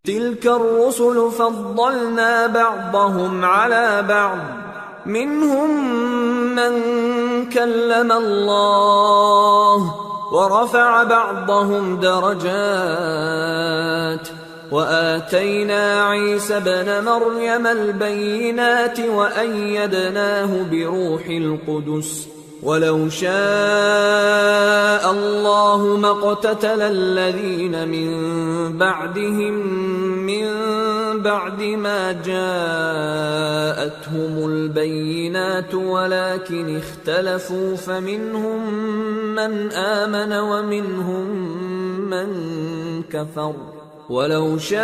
تلك الرسل فضلنا بعضهم على بعض منهم من كلم الله ورفع بعضهم درجات وآتينا عيسى ابن مريم البينات وأيدناه بروح القدس ولو شاء الله ما اقتتل الذين من بعدهم من بعد ما جاءتهم البينات ولكن اختلفوا فمنهم من آمن ومنهم من كفر ولو شاء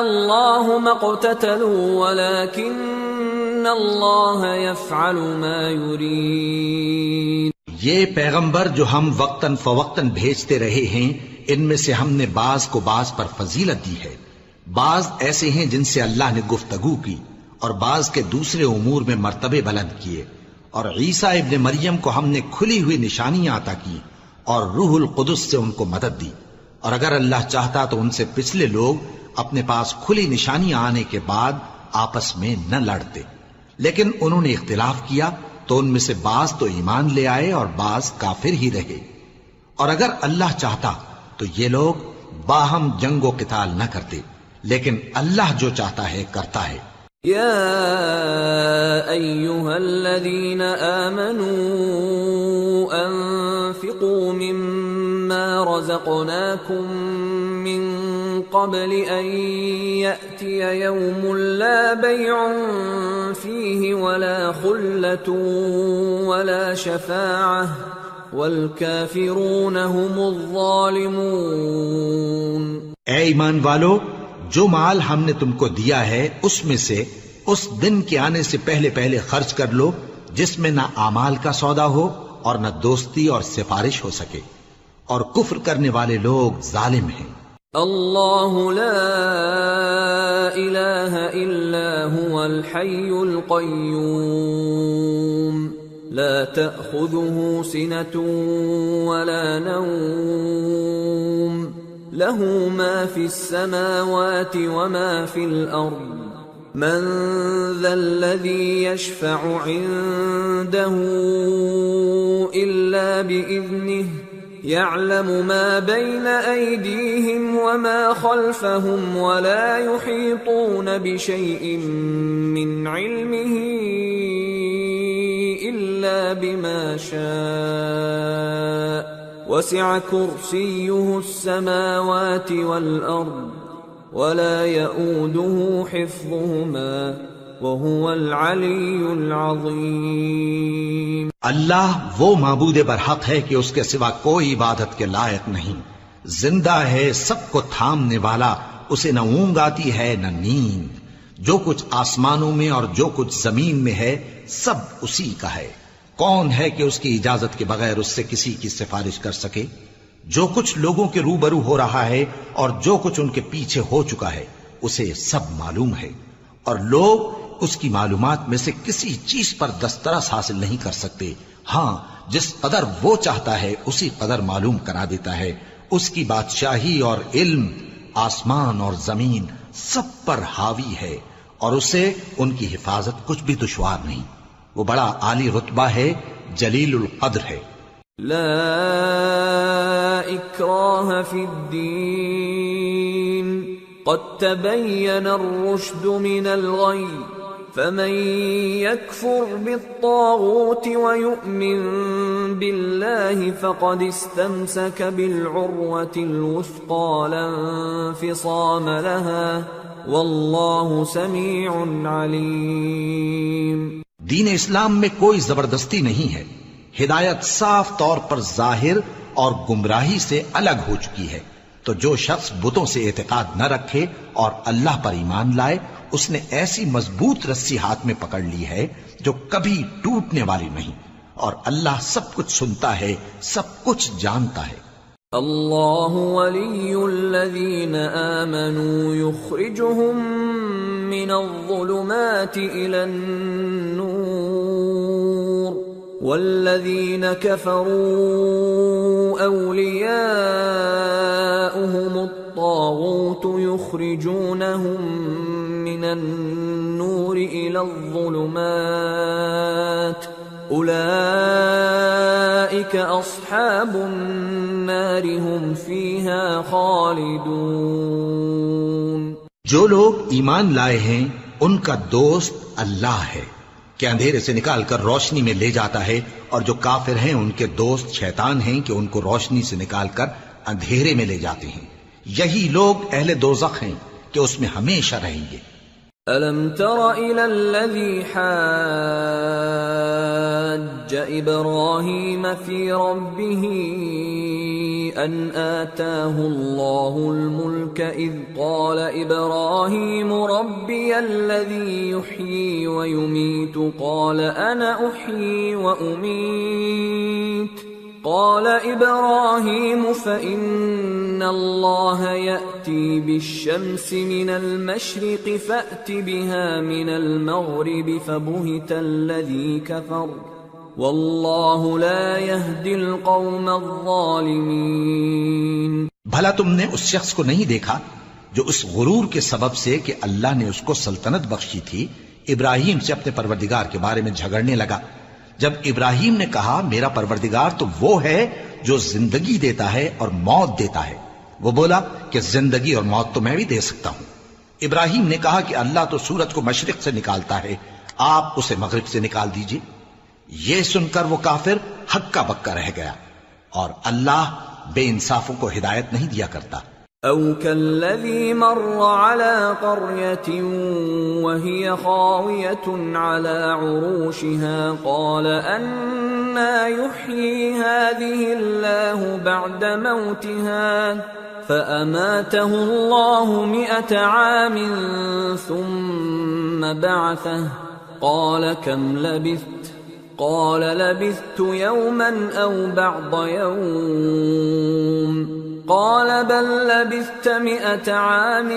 الله ما اقتتلوا ولكن اللہ یفعل ما یرید۔ یہ پیغمبر جو ہم وقتاً فوقتاً بھیجتے رہے ہیں، ان میں سے ہم نے بعض کو بعض پر فضیلت دی ہے، بعض ایسے ہیں جن سے اللہ نے گفتگو کی، اور بعض کے دوسرے امور میں مرتبے بلند کیے، اور عیسیٰ ابن مریم کو ہم نے کھلی ہوئی نشانیاں عطا کی اور روح القدس سے ان کو مدد دی، اور اگر اللہ چاہتا تو ان سے پچھلے لوگ اپنے پاس کھلی نشانیاں آنے کے بعد آپس میں نہ لڑتے، لیکن انہوں نے اختلاف کیا تو ان میں سے بعض تو ایمان لے آئے اور بعض کافر ہی رہے، اور اگر اللہ چاہتا تو یہ لوگ باہم جنگ و قتال نہ کرتے، لیکن اللہ جو چاہتا ہے کرتا ہے۔ یا ایھا الذین آمنوا انفقوا مما رزقناکم من قبل ان یأتی یوم لا بیع فیہ ولا خلة ولا شفاعة والکافرون هم الظالمون۔ اے ایمان والو، جو مال ہم نے تم کو دیا ہے اس میں سے اس دن کے آنے سے پہلے پہلے خرچ کر لو جس میں نہ اعمال کا سودا ہو اور نہ دوستی اور سفارش ہو سکے، اور کفر کرنے والے لوگ ظالم ہیں۔ اللہ لا الہ الا هو الحی القیوم لا تأخذه سنة ولا نوم له ما في السماوات وما في الأرض من ذا الذي يشفع عنده إلا بإذنه يعلم ما بين أيديهم وما خلفهم ولا يحيطون بشيء من علمه إلا بما شاء وسع كرسيه السماوات والأرض ولا يؤوده حفظهما وهو العلی العظیم۔ اللہ وہ معبود برحق ہے کہ اس کے سوا کوئی عبادت کے لائق نہیں، زندہ ہے، سب کو تھامنے والا، اسے نہ اونگ آتی ہے نہ نیند، جو کچھ آسمانوں میں اور جو کچھ زمین میں ہے سب اسی کا ہے۔ کون ہے کہ اس کی اجازت کے بغیر اس سے کسی کی سفارش کر سکے؟ جو کچھ لوگوں کے روبرو ہو رہا ہے اور جو کچھ ان کے پیچھے ہو چکا ہے اسے سب معلوم ہے، اور لوگ اس کی معلومات میں سے کسی چیز پر دسترس حاصل نہیں کر سکتے، ہاں جس قدر وہ چاہتا ہے اسی قدر معلوم کرا دیتا ہے۔ اس کی بادشاہی اور علم آسمان اور زمین سب پر حاوی ہے، اور اسے ان کی حفاظت کچھ بھی دشوار نہیں، وہ بڑا عالی رتبہ ہے، جلیل القدر ہے۔ لا اکراہ فی الدین قد تبین الرشد من الغی فمن يكفر بالطاغوت ويؤمن بالله فقد استمسك بالعروة الوثقى لا انفصام لها والله سميع عليم۔ دین اسلام میں کوئی زبردستی نہیں ہے، ہدایت صاف طور پر ظاہر اور گمراہی سے الگ ہو چکی ہے، تو جو شخص بتوں سے اعتقاد نہ رکھے اور اللہ پر ایمان لائے اس نے ایسی مضبوط رسی ہاتھ میں پکڑ لی ہے جو کبھی ٹوٹنے والی نہیں، اور اللہ سب کچھ سنتا ہے، سب کچھ جانتا ہے۔ اللہ ولی الذین آمنوا یخرجهم من الظلمات الى النور والذین کفروا اولیاؤهم الطاغوت والطاغوت يخرجونهم من النور إلى الظلمات أولئك أصحاب النار هم فيها خالدون۔ جو لوگ ایمان لائے ہیں ان کا دوست اللہ ہے کہ اندھیرے سے نکال کر روشنی میں لے جاتا ہے، اور جو کافر ہیں ان کے دوست شیطان ہیں کہ ان کو روشنی سے نکال کر اندھیرے میں لے جاتے ہیں۔ یہی لوگ اہل دوزخ ہیں کہ اس میں ہمیشہ رہیں گے۔ أَلَمْ تَرَ إِلَى الَّذِي حَاجَّ إِبْرَاهِيمَ فِي رَبِّهِ أَنْ آتَاهُ اللَّهُ الْمُلْكَ إِذْ قَالَ إِبْرَاهِيمُ رَبِّيَ الَّذِي يُحْيِي وَيُمِيتُ قَالَ أَنَا أُحْيِي وَأُمِيتُ قال إبراهيم فإن الله يأتي بالشمس من المشرق فأت بها من المغرب فبهت الذي كفر والله لا يهدي القوم الظالمين۔ بھلا تم نے اس شخص کو نہیں دیکھا جو اس غرور کے سبب سے کہ اللہ نے اس کو سلطنت بخشی تھی ابراہیم سے اپنے پروردگار کے بارے میں جھگڑنے لگا؟ جب ابراہیم نے کہا میرا پروردگار تو وہ ہے جو زندگی دیتا ہے اور موت دیتا ہے، وہ بولا کہ زندگی اور موت تو میں بھی دے سکتا ہوں۔ ابراہیم نے کہا کہ اللہ تو سورج کو مشرق سے نکالتا ہے، آپ اسے مغرب سے نکال دیجئے۔ یہ سن کر وہ کافر ہکا بکا رہ گیا، اور اللہ بے انصافوں کو ہدایت نہیں دیا کرتا۔ أَوْ كَالَّذِي مَرَّ عَلَى قَرْيَةٍ وَهِيَ خَاوِيَةٌ عَلَى عُرُوشِهَا قَالَ أَنَّىٰ يُحْيِي هَٰذِهِ اللَّهُ بَعْدَ مَوْتِهَا فَأَمَاتَهُ اللَّهُ 100 عَامٍ ثُمَّ بَعَثَهُ قَالَ كَمْ لَبِثْتَ قَالَ لَبِثْتُ يَوْمًا أَوْ بَعْضَ يَوْمٍ قال بل لبثت 100 عام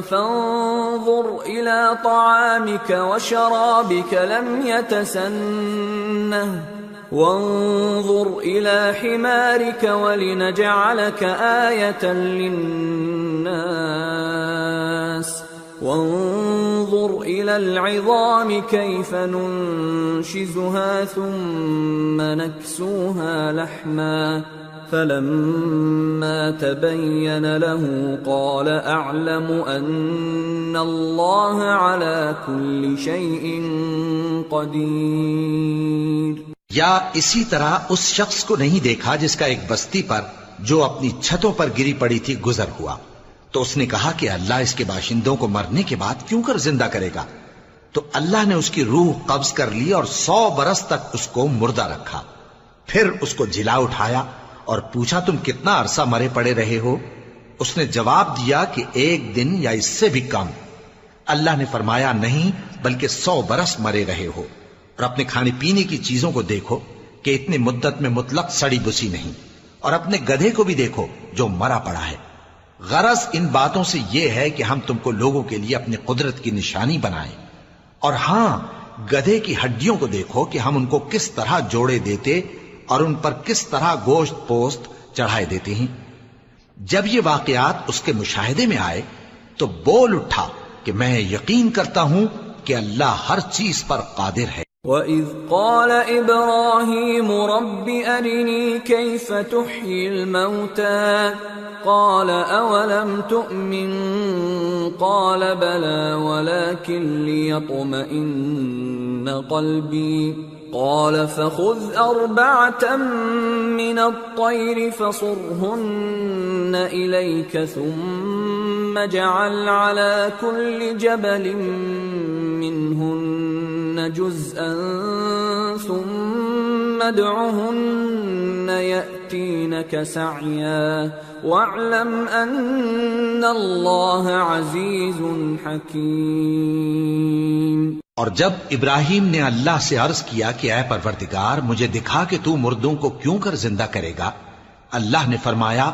فانظر إلى طعامك وشرابك لم يتسنه وانظر إلى حمارك ولنجعلك آية للناس وانظر إلى العظام كيف ننشزها ثم نكسوها لحما فلما تبين له قال أعلم أن الله على كل شيء قدير۔ یا اسی طرح اس شخص کو نہیں دیکھا جس کا ایک بستی پر جو اپنی چھتوں پر گری پڑی تھی گزر ہوا، تو اس نے کہا کہ اللہ اس کے باشندوں کو مرنے کے بعد کیوں کر زندہ کرے گا؟ تو اللہ نے اس کی روح قبض کر لی اور 100 برس تک اس کو مردہ رکھا، پھر اس کو جلا اٹھایا اور پوچھا تم کتنا عرصہ مرے پڑے رہے ہو؟ اس نے جواب دیا کہ 1 دن یا اس سے بھی کم۔ اللہ نے فرمایا نہیں بلکہ 100 برس مرے رہے ہو، اور اپنے کھانے پینے کی چیزوں کو دیکھو کہ اتنی مدت میں مطلق سڑی بسی نہیں، اور اپنے گدھے کو بھی دیکھو جو مرا پڑا ہے۔ غرض ان باتوں سے یہ ہے کہ ہم تم کو لوگوں کے لیے اپنی قدرت کی نشانی بنائیں، اور ہاں گدھے کی ہڈیوں کو دیکھو کہ ہم ان کو کس طرح جوڑے دیتے اور ان پر کس طرح گوشت پوست چڑھائے دیتے ہیں۔ جب یہ واقعات اس کے مشاہدے میں آئے تو بول اٹھا کہ میں یقین کرتا ہوں کہ اللہ ہر چیز پر قادر ہے۔ وَإِذْ قَالَ إِبْرَاهِيمُ رَبِّ أَرِنِي كَيْفَ تُحْيِي الْمَوْتَى قَالَ أَوَلَمْ تُؤْمِنْ قَالَ بَلَى وَلَكِنْ لِيَطْمَئِنَّ قَلْبِي قال فخذ 4 من الطير فصرهن إليك ثم اجعل على كل جبل منهن جزءا ثم ادعهن يأتينك سعيا واعلم أن الله عزيز حكيم۔ اور جب ابراہیم نے اللہ سے عرض کیا کہ اے پروردگار مجھے دکھا کہ تو مردوں کو کیوں کر زندہ کرے گا، اللہ نے فرمایا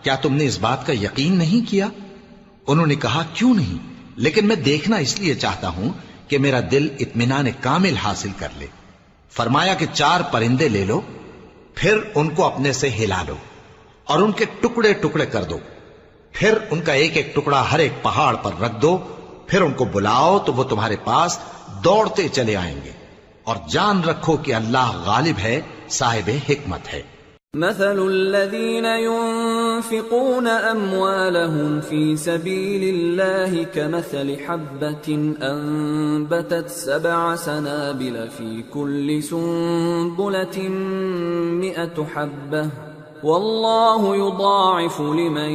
کیا تم نے اس بات کا یقین نہیں کیا؟ انہوں نے کہا کیوں نہیں، لیکن میں دیکھنا اس لیے چاہتا ہوں کہ میرا دل اطمینان کامل حاصل کر لے۔ فرمایا کہ 4 پرندے لے لو، پھر ان کو اپنے سے ہلا لو اور ان کے ٹکڑے ٹکڑے کر دو، پھر ان کا ایک ایک ٹکڑا ہر ایک پہاڑ پر رکھ دو، پھر ان کو بلاؤ تو وہ تمہارے پاس دوڑتے چلے آئیں گے، اور جان رکھو کہ اللہ غالب ہے، صاحب حکمت ہے۔ مثل الذين ينفقون أموالهم في سبيل الله كمثل حبة أنبتت 7 سنابل في كل سنبلة 100 حبة والله يضاعف لمن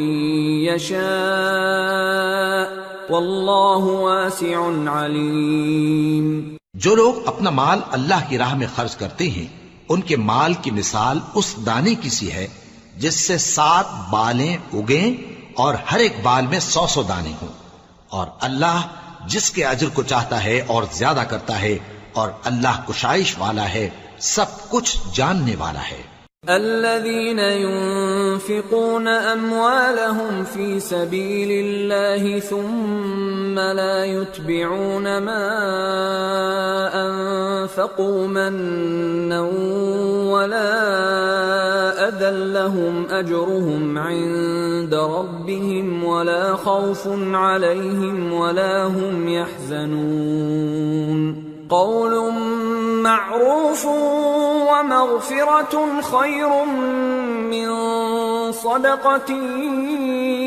يشاء والله واسع عليم۔ جو لوگ اپنا مال اللہ کی راہ میں خرچ کرتے ہیں، ان کے مال کی مثال اس دانے کی سی ہے جس سے 7 بالیں اگیں اور ہر ایک بال میں 100 دانے ہوں، اور اللہ جس کے اجر کو چاہتا ہے اور زیادہ کرتا ہے، اور اللہ کشائش والا ہے، سب کچھ جاننے والا ہے۔ الذين ينفقون أموالهم في سبيل الله ثم لا يتبعون ما أنفقوا منا ولا أذى لهم أجرهم عند ربهم ولا خوف عليهم ولا هم يحزنون قول معروف ومغفرة خير من صدقة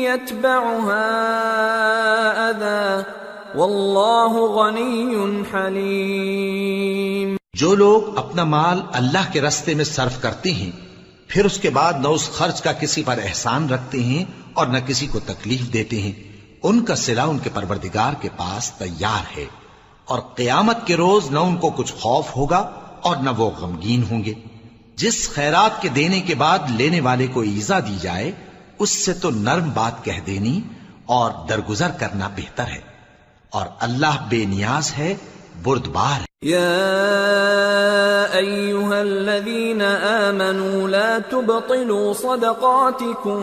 يتبعها أذى والله غني حليم۔ جو لوگ اپنا مال اللہ کے راستے میں صرف کرتے ہیں، پھر اس کے بعد نہ اس خرچ کا کسی پر احسان رکھتے ہیں اور نہ کسی کو تکلیف دیتے ہیں، ان کا صلہ ان کے پروردگار کے پاس تیار ہے، اور قیامت کے روز نہ ان کو کچھ خوف ہوگا اور نہ وہ غمگین ہوں گے۔ جس خیرات کے دینے کے بعد لینے والے کو ایذا دی جائے، اس سے تو نرم بات کہہ دینی اور درگزر کرنا بہتر ہے، اور اللہ بے نیاز ہے، بردبار ہے۔ يا أيها الذين آمنوا لا تبطلوا صدقاتكم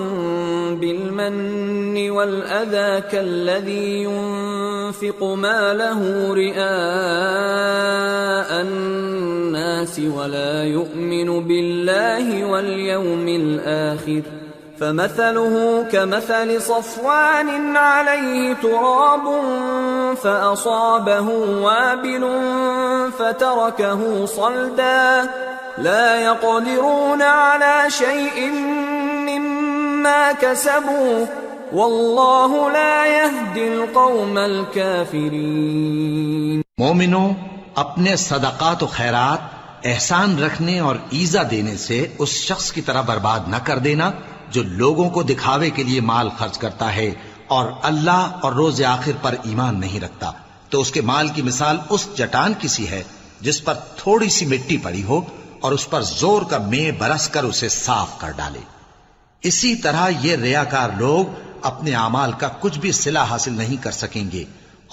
بالمن والأذى كالذي ينفق ماله رئاء الناس ولا يؤمن بالله واليوم الآخر فمثله كمثل صفوان عليه تراب فأصابه وابل فتركه صلدا لا يقدرون على شيء مما كسبوا والله لا يهدي القوم الكافرين۔ مومنوں، اپنے صدقات و خیرات احسان رکھنے اور ایذا دینے سے اس شخص کی طرح برباد نہ کر دینا جو لوگوں کو دکھاوے کے لیے مال خرچ کرتا ہے اور اللہ اور روز آخر پر ایمان نہیں رکھتا، تو اس کے مال کی مثال اس چٹان کی سی ہے جس پر تھوڑی سی مٹی پڑی ہو اور اس پر زور کا مے برس کر اسے صاف کر ڈالے۔ اسی طرح یہ ریاکار لوگ اپنے اعمال کا کچھ بھی صلہ حاصل نہیں کر سکیں گے،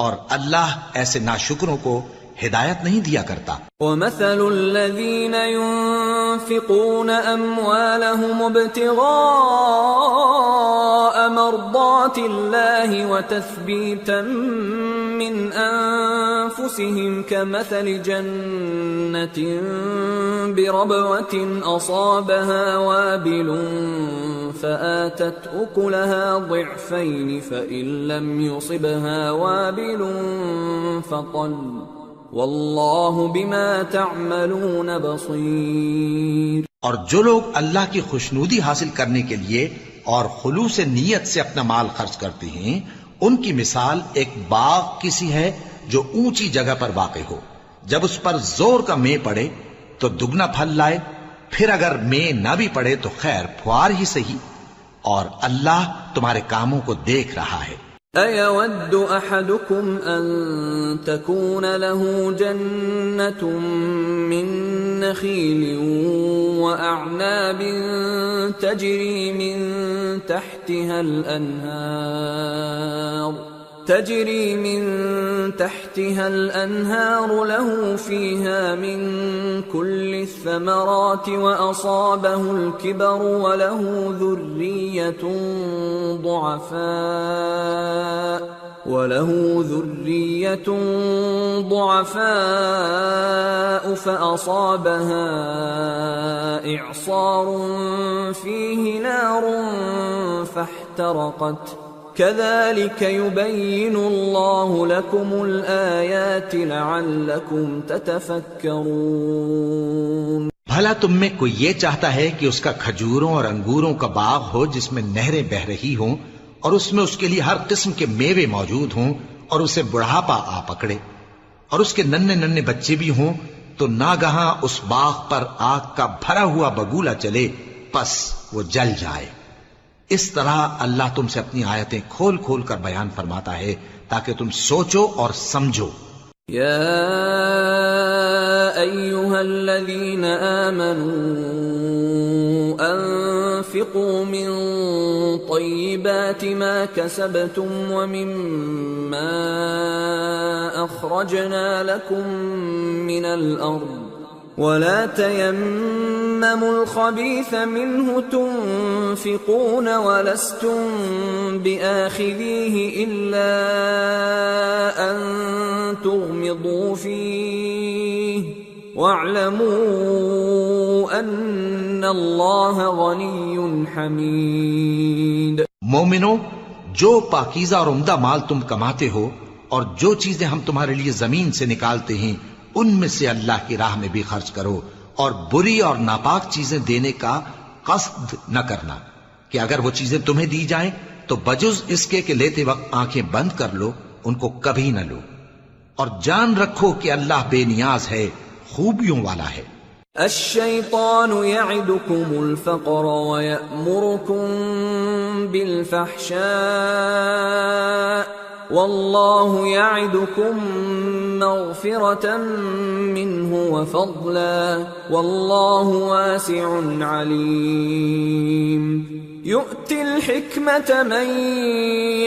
اور اللہ ایسے ناشکروں کو ہدایت نہیں دیا کرتا۔ وَمَثَلُ الَّذِينَ يُنفِقُونَ أَمْوَالَهُمُ ابْتِغَاءَ مَرْضَاتِ اللَّهِ وَتَثْبِيتًا مِّنْ أَنفُسِهِمْ كَمَثَلِ جَنَّةٍ بِرَبْوَةٍ أَصَابَهَا وَابِلٌ فَآتَتْ أُكُلَهَا ضِعْفَيْنِ فَإِن لَّمْ يُصِبْهَا وَابِلٌ فَطَلٌّ واللہ بما تعملون بصیر۔ اور جو لوگ اللہ کی خوشنودی حاصل کرنے کے لیے اور خلوص نیت سے اپنا مال خرچ کرتے ہیں، ان کی مثال ایک باغ کی سی ہے جو اونچی جگہ پر واقع ہو، جب اس پر زور کا مے پڑے تو دگنا پھل لائے، پھر اگر مے نہ بھی پڑے تو خیر پھوار ہی صحیح، اور اللہ تمہارے کاموں کو دیکھ رہا ہے۔ أَيَوَدُّ أَحَدُكُمْ أَن تَكُونَ لَهُ جَنَّةٌ مِّن نَّخِيلٍ وَأَعْنَابٍ تَجْرِي مِن تحتها الأنهار له فيها من كل الثمرات وأصابه الكبر وله ذرية ضعفاء فأصابها إعصار فيه نار فاحترقت كذلك يبين الله لكم الآيات لعلكم تتفكرون۔ بھلا تم میں کوئی یہ چاہتا ہے کہ اس کا کھجوروں اور انگوروں کا باغ ہو جس میں نہریں بہ رہی ہوں اور اس میں اس کے لیے ہر قسم کے میوے موجود ہوں اور اسے بڑھاپا آ پکڑے اور اس کے ننھے ننھے بچے بھی ہوں تو ناگہاں اس باغ پر آگ کا بھرا ہوا بگولا چلے پس وہ جل جائے۔ اس طرح اللہ تم سے اپنی آیتیں کھول کھول کر بیان فرماتا ہے تاکہ تم سوچو اور سمجھو۔ يا أيها الذين آمنوا أنفقوا من طيبات ما كسبتم ومما أخرجنا لكم من الأرض ولا تيمموا الخبيث منه تنفقون ولستم بآخذيه إلا أن تغمضوا فيه واعلموا أن الله غني حميد۔ مومنو، جو پاکیزہ اور عمدہ مال تم کماتے ہو اور جو چیزیں ہم تمہارے لیے زمین سے نکالتے ہیں ان میں سے اللہ کی راہ میں بھی خرچ کرو، اور بری اور ناپاک چیزیں دینے کا قصد نہ کرنا کہ اگر وہ چیزیں تمہیں دی جائیں تو بجز اس کے کہ لیتے وقت آنکھیں بند کر لو ان کو کبھی نہ لو، اور جان رکھو کہ اللہ بے نیاز ہے، خوبیوں والا ہے۔ الشیطان یعدکم الفقر ویأمرکم بالفحشاء واللہ یعدکم مغفرة منہ وفضلا واللہ واسع علیم۔ یؤتی الحکمة من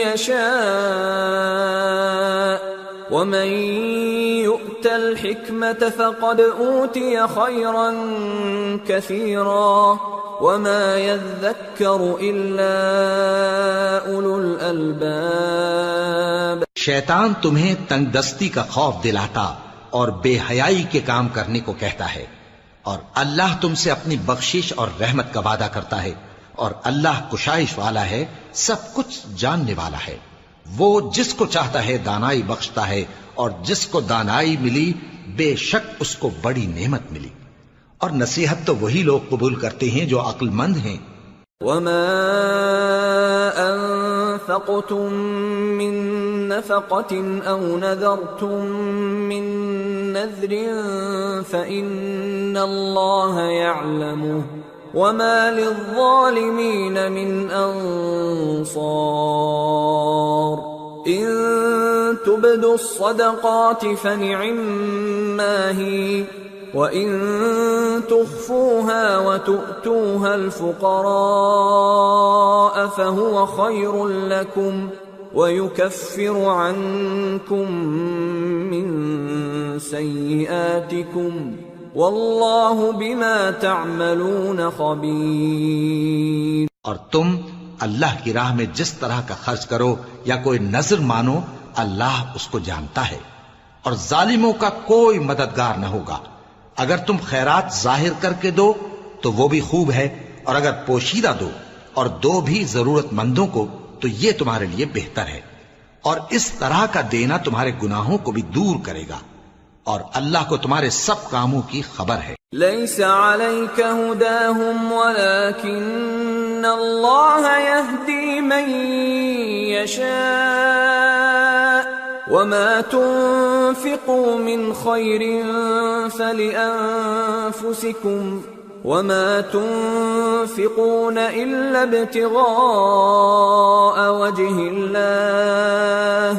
یشاء ومن يؤت الحكمة فقد أوتي خيرا كثيرا وما يذكر إلا أولو الألباب۔ شیطان تمہیں تنگ دستی کا خوف دلاتا اور بے حیائی کے کام کرنے کو کہتا ہے، اور اللہ تم سے اپنی بخشش اور رحمت کا وعدہ کرتا ہے، اور اللہ کشائش والا ہے، سب کچھ جاننے والا ہے۔ وہ جس کو چاہتا ہے دانائی بخشتا ہے، اور جس کو دانائی ملی بے شک اس کو بڑی نعمت ملی، اور نصیحت تو وہی لوگ قبول کرتے ہیں جو عقل مند ہیں۔ وما انفقتم من نفقة او نذرتم من نذر فإن الله يعلمه وما للظالمين من انصار۔ ان تبدوا الصدقات فنعما هي وَإِن تُخْفُوهَا وَتُؤْتُوهَا الْفُقَرَاءَ فَهُوَ خَيْرٌ لَكُمْ وَيُكَفِّرُ عَنكُم مِّن سَيِّئَاتِكُمْ وَاللَّهُ بِمَا تَعْمَلُونَ خَبِيرٌ۔ اور تم اللہ کی راہ میں جس طرح کا خرچ کرو یا کوئی نذر مانو، اللہ اس کو جانتا ہے، اور ظالموں کا کوئی مددگار نہ ہوگا۔ اگر تم خیرات ظاہر کر کے دو تو وہ بھی خوب ہے، اور اگر پوشیدہ دو اور دو بھی ضرورت مندوں کو تو یہ تمہارے لیے بہتر ہے، اور اس طرح کا دینا تمہارے گناہوں کو بھی دور کرے گا، اور اللہ کو تمہارے سب کاموں کی خبر ہے۔ لیس علیک ہداہم ولکن اللہ یہدی من یشاء وما تنفقوا من خير فلأنفسكم وما تنفقون إلا ابتغاء وجه الله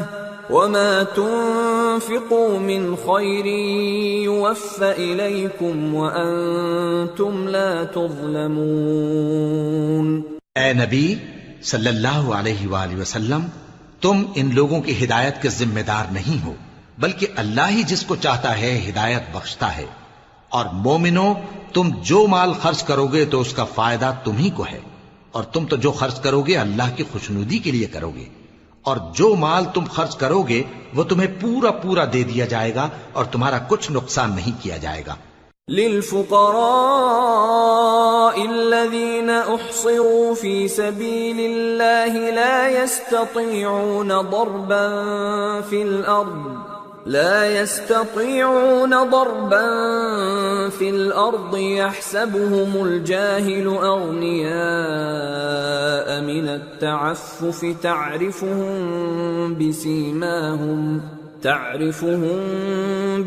وما تنفقوا من خير يوفى إليكم وأنتم لا تظلمون۔ اے نبی صلی اللہ علیہ وآلہ وسلم، تم ان لوگوں کی ہدایت کے ذمہ دار نہیں ہو، بلکہ اللہ ہی جس کو چاہتا ہے ہدایت بخشتا ہے۔ اور مومنو، تم جو مال خرچ کرو گے تو اس کا فائدہ تم ہی کو ہے، اور تم تو جو خرچ کرو گے اللہ کی خوشنودی کے لیے کرو گے، اور جو مال تم خرچ کرو گے وہ تمہیں پورا پورا دے دیا جائے گا اور تمہارا کچھ نقصان نہیں کیا جائے گا۔ للفقراء الذين احصروا في سبيل الله لا يستطيعون ضربا في الأرض يحسبهم الجاهل أغنياء من التعفف تعرفهم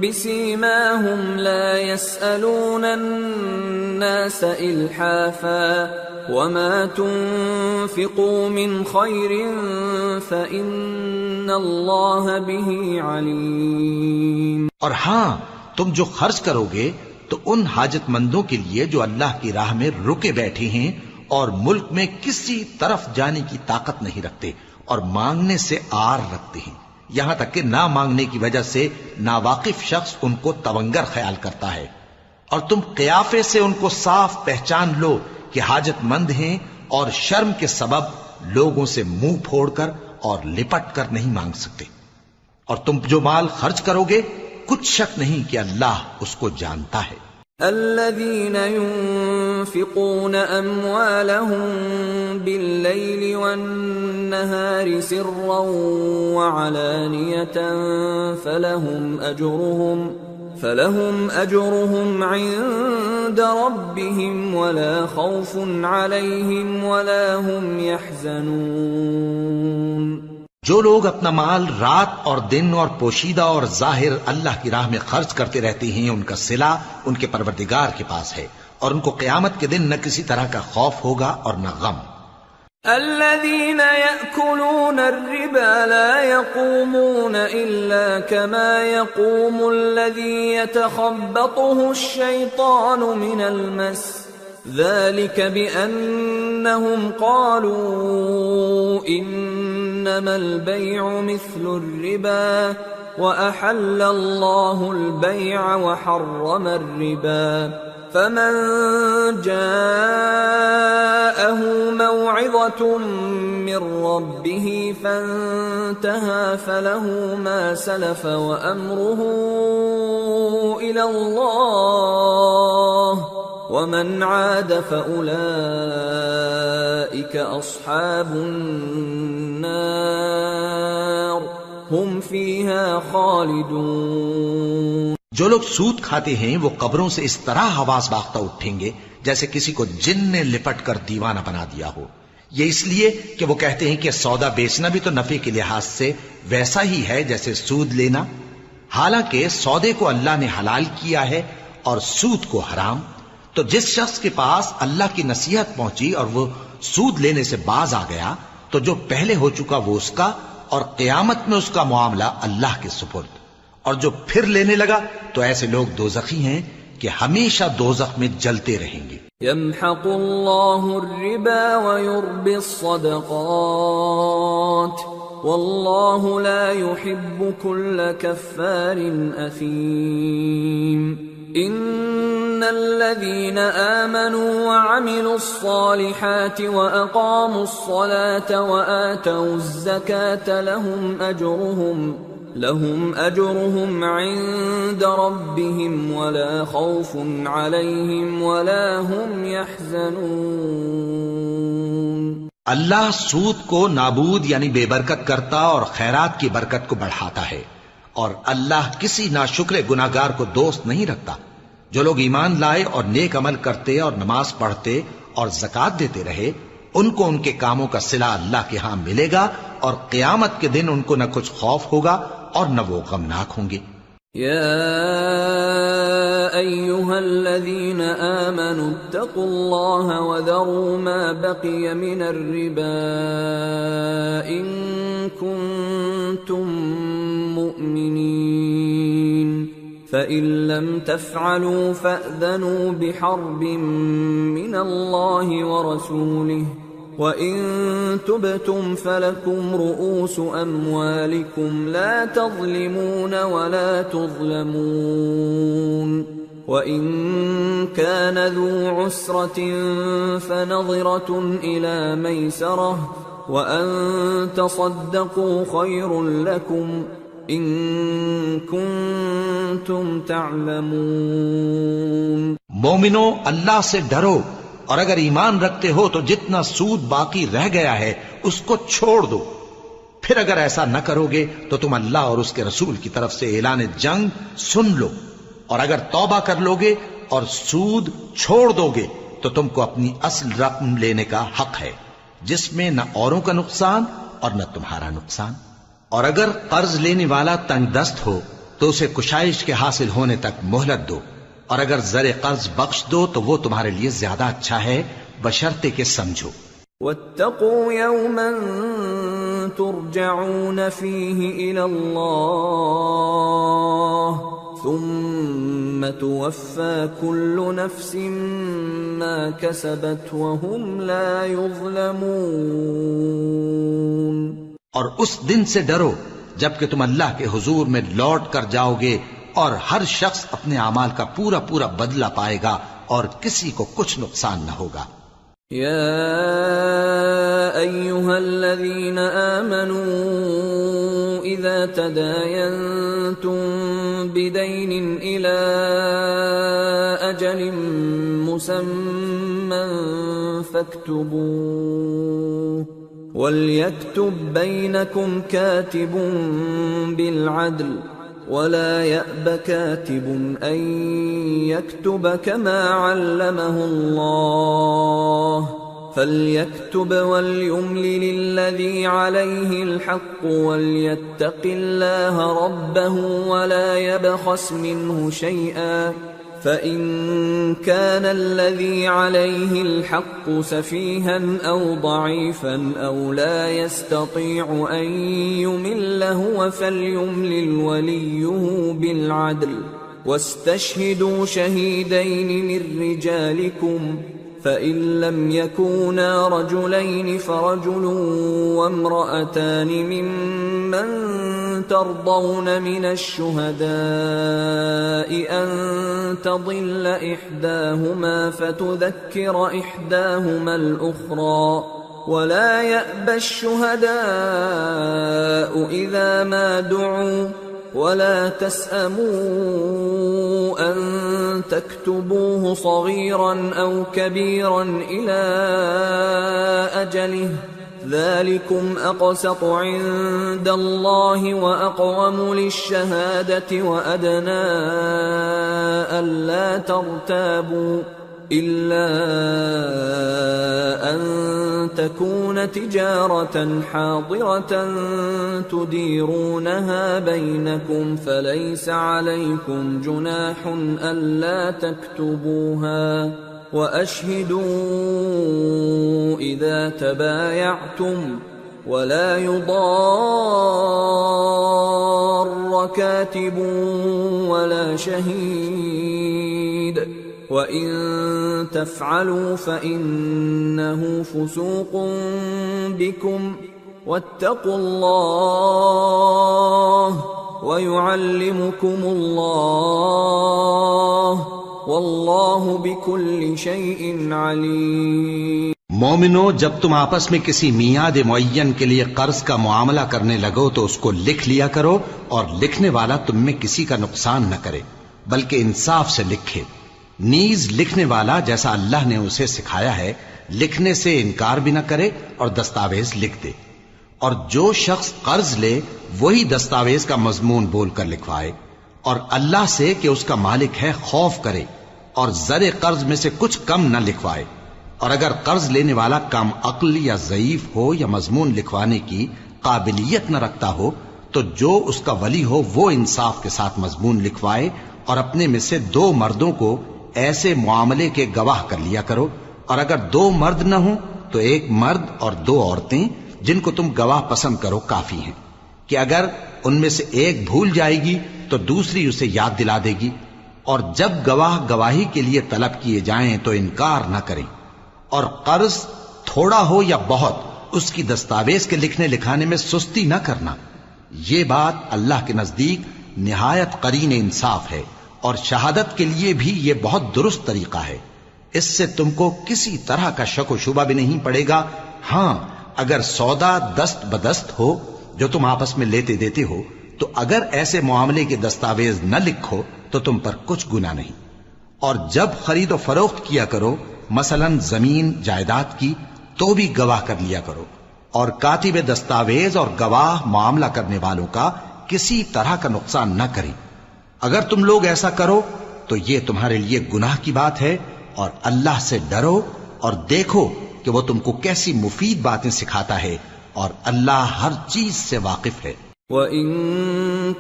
بسيماهم لا يسألون الناس إلحافا وما تنفقوا من خير فإن الله به عليم۔ اور ہاں تم جو خرچ کرو گے تو ان حاجت مندوں کے لیے جو اللہ کی راہ میں رکے بیٹھے ہیں اور ملک میں کسی طرف جانے کی طاقت نہیں رکھتے اور مانگنے سے آر رکھتے ہیں، یہاں تک کہ نہ مانگنے کی وجہ سے ناواقف شخص ان کو تونگر خیال کرتا ہے، اور تم قیافے سے ان کو صاف پہچان لو کہ حاجت مند ہیں اور شرم کے سبب لوگوں سے منہ پھوڑ کر اور لپٹ کر نہیں مانگ سکتے۔ اور تم جو مال خرچ کرو گے کچھ شک نہیں کہ اللہ اس کو جانتا ہے۔ الذين ينفقون أموالهم بالليل والنهار سرا وعلانية فلهم أجرهم عند ربهم ولا خوف عليهم ولا هم يحزنون۔ جو لوگ اپنا مال رات اور دن اور پوشیدہ اور ظاہر اللہ کی راہ میں خرچ کرتے رہتے ہیں، ان کا صلہ ان کے پروردگار کے پاس ہے، اور ان کو قیامت کے دن نہ کسی طرح کا خوف ہوگا اور نہ غم۔ الذين يأكلون الربا لا يقومون إلا كما يقوم الذي يتخبطه الشيطان من المس، ذلك بأنهم قالوا إنما البيع مثل الربا وأحل الله البيع وحرم الربا، فمن جاءه موعظة من ربه فانتهى فله ما سلف وأمره إلى الله ومن عاد فأولئك أصحاب النار هم فيها خالدون۔ جو لوگ سود کھاتے ہیں وہ قبروں سے اس طرح حواس باختہ اٹھیں گے جیسے کسی کو جن نے لپٹ کر دیوانہ بنا دیا ہو، یہ اس لیے کہ وہ کہتے ہیں کہ سودا بیچنا بھی تو نفع کے لحاظ سے ویسا ہی ہے جیسے سود لینا، حالانکہ سودے کو اللہ نے حلال کیا ہے اور سود کو حرام۔ تو جس شخص کے پاس اللہ کی نصیحت پہنچی اور وہ سود لینے سے باز آ گیا تو جو پہلے ہو چکا وہ اس کا، اور قیامت میں اس کا معاملہ اللہ کے سپرد۔ اور جو پھر لینے لگا تو ایسے لوگ دوزخی ہیں کہ ہمیشہ دوزخ میں جلتے رہیں گے۔ يمحق الله الربا ويربي الصدقات والله لا يحب كل كفار أثيم۔ إن الذين آمنوا وعملوا الصالحات وأقاموا الصلاة وآتوا الزكاة لهم أجرهم عند ربهم ولا خوف عليهم ولا هم يحزنون۔ اللہ سود کو نابود یعنی بے برکت کرتا اور خیرات کی برکت کو بڑھاتا ہے، اور اللہ کسی ناشکر گناہگار کو دوست نہیں رکھتا۔ جو لوگ ایمان لائے اور نیک عمل کرتے اور نماز پڑھتے اور زکوٰۃ دیتے رہے، ان کو ان کے کاموں کا صلہ اللہ کے ہاں ملے گا، اور قیامت کے دن ان کو نہ کچھ خوف ہوگا اور نہ وہ غمناک ہوں گے۔ يا أيها الذين آمنوا اتقوا الله وذروا ما بقي من الربا إن كنتم مؤمنين فإن لم تفعلوا فأذنوا بحرب من الله ورسوله وَإِن تُبْتُمْ فَلَكُمْ رُؤُوسُ أَمْوَالِكُمْ لَا تَظْلِمُونَ وَلَا تُظْلَمُونَ وَإِن كَانَ ذُو عُسْرَةٍ فَنَظِرَةٌ إِلَى مَيْسَرَةٍ وَأَن تَصَدَّقُوا خَيْرٌ لَكُمْ إن كنتم تعلمون۔ مومنو، اللہ سے ڈرو، اور اگر ایمان رکھتے ہو تو جتنا سود باقی رہ گیا ہے اس کو چھوڑ دو۔ پھر اگر ایسا نہ کرو گے تو تم اللہ اور اس کے رسول کی طرف سے اعلان جنگ سن لو، اور اگر توبہ کر لو گے اور سود چھوڑ دو گے تو تم کو اپنی اصل رقم لینے کا حق ہے، جس میں نہ اوروں کا نقصان اور نہ تمہارا نقصان۔ اور اگر قرض لینے والا تنگ دست ہو تو اسے کشائش کے حاصل ہونے تک مہلت دو، اور اگر زر قرض بخش دو تو وہ تمہارے لیے زیادہ اچھا ہے، بشرطے کہ سمجھو۔ واتقوا يوما ترجعون فيه إلى الله ثم توفى كل نفس ما كسبت وهم لا يظلمون۔ اور اس دن سے ڈرو جبکہ تم اللہ کے حضور میں لوٹ کر جاؤ گے، اور ہر شخص اپنے اعمال کا پورا پورا بدلہ پائے گا اور کسی کو کچھ نقصان نہ ہوگا۔ یا ایھا الذین آمنوا اذا تداینتم بدین الی اجل مسمى فاکتبوه وَلْيَكْتُبْ بَيْنَكُمْ كَاتِبٌ بِالْعَدْلِ وَلَا يَأْبَ كَاتِبٌ أَن يَكْتُبَ كَمَا عَلَّمَهُ اللَّهُ فَلْيَكْتُبْ وَلْيُمْلِلِ الَّذِي عَلَيْهِ الْحَقُّ وَلْيَتَّقِ اللَّهَ رَبَّهُ وَلَا يَبْخَسْ مِنْهُ شَيْئًا فَإِن كَانَ الَّذِي عَلَيْهِ الْحَقُّ سَفِيهًا أَوْ ضَعِيفًا أَوْ لَا يَسْتَطِيعُ أَن يُمِلَّ هُوَ فَلْيُمْلِلْ وَلِيُّهُ بِالْعَدْلِ وَاسْتَشْهِدُوا شَهِيدَيْنِ مِنْ رِجَالِكُمْ فَإِن لَّمْ يَكُونَا رَجُلَيْنِ فَرَجُلٌ وَامْرَأَتَانِ مِمَّن تَرْضَوْنَ مِنَ الشُّهَدَاءِ أَن تَضِلَّ إِحْدَاهُمَا فَتُذَكِّرَ إِحْدَاهُمَا الْأُخْرَى وَلَا يَأْبَ الشُّهَدَاءُ إِذَا مَا دُعُوا وَلَا تَسْأَمُوا أَن تَكْتُبُوهُ صَغِيرًا أَوْ كَبِيرًا إِلَى أَجَلِهِ ذَلِكُمْ أَقْسَطُ عِندَ اللَّهِ وَأَقْوَمُ لِلشَّهَادَةِ وَأَدْنَى أَلَّا تَرْتَابُوا إِلَّا أَن تَكُونَ تِجَارَةً حَاضِرَةً تُدِيرُونَهَا بَيْنَكُمْ فَلَيْسَ عَلَيْكُمْ جُنَاحٌ أَلَّا تَكْتُبُوهَا وَأَشْهِدُوا إِذَا تَبَايَعْتُمْ وَلَا يُضَارَّ كَاتِبٌ وَلَا شَهِيدٌ وَإِن تَفْعَلُوا فَإِنَّهُ فُسُوقٌ بِكُمْ وَاتَّقُوا اللَّهَ وَيُعَلِّمُكُمُ اللَّهُ وَاللَّهُ بِكُلِّ شَيْءٍ عَلِيمٌ۔ مومنو، جب تم آپس میں کسی میعاد معین کے لیے قرض کا معاملہ کرنے لگو تو اس کو لکھ لیا کرو، اور لکھنے والا تم میں کسی کا نقصان نہ کرے بلکہ انصاف سے لکھے۔ نیز لکھنے والا جیسا اللہ نے اسے سکھایا ہے لکھنے سے انکار بھی نہ کرے اور دستاویز لکھ دے، اور جو شخص قرض لے وہی دستاویز کا مضمون بول کر لکھوائے، اور اللہ سے کہ اس کا مالک ہے خوف کرے، اور زر قرض میں سے کچھ کم نہ لکھوائے۔ اور اگر قرض لینے والا کم عقل یا ضعیف ہو یا مضمون لکھوانے کی قابلیت نہ رکھتا ہو تو جو اس کا ولی ہو وہ انصاف کے ساتھ مضمون لکھوائے، اور اپنے میں سے 2 مردوں کو ایسے معاملے کے گواہ کر لیا کرو، اور اگر 2 مرد نہ ہوں تو 1 مرد اور 2 عورتیں جن کو تم گواہ پسند کرو کافی ہیں، کہ اگر ان میں سے ایک بھول جائے گی تو دوسری اسے یاد دلا دے گی، اور جب گواہ گواہی کے لیے طلب کیے جائیں تو انکار نہ کریں۔ اور قرض تھوڑا ہو یا بہت اس کی دستاویز کے لکھنے لکھانے میں سستی نہ کرنا، یہ بات اللہ کے نزدیک نہایت قرین انصاف ہے، اور شہادت کے لیے بھی یہ بہت درست طریقہ ہے، اس سے تم کو کسی طرح کا شک و شبہ بھی نہیں پڑے گا۔ ہاں، اگر سودا دست بدست ہو جو تم آپس میں لیتے دیتے ہو تو اگر ایسے معاملے کے دستاویز نہ لکھو تو تم پر کچھ گناہ نہیں. اور جب خرید و فروخت کیا کرو، مثلا زمین جائیداد کی، تو بھی گواہ کر لیا کرو، اور کاتب دستاویز اور گواہ معاملہ کرنے والوں کا کسی طرح کا نقصان نہ کریں. اگر تم لوگ ایسا کرو تو یہ تمہارے لیے گناہ کی بات ہے، اور اللہ سے ڈرو اور دیکھو کہ وہ تم کو کیسی مفید باتیں سکھاتا ہے، اور اللہ ہر چیز سے واقف ہے. وَإِن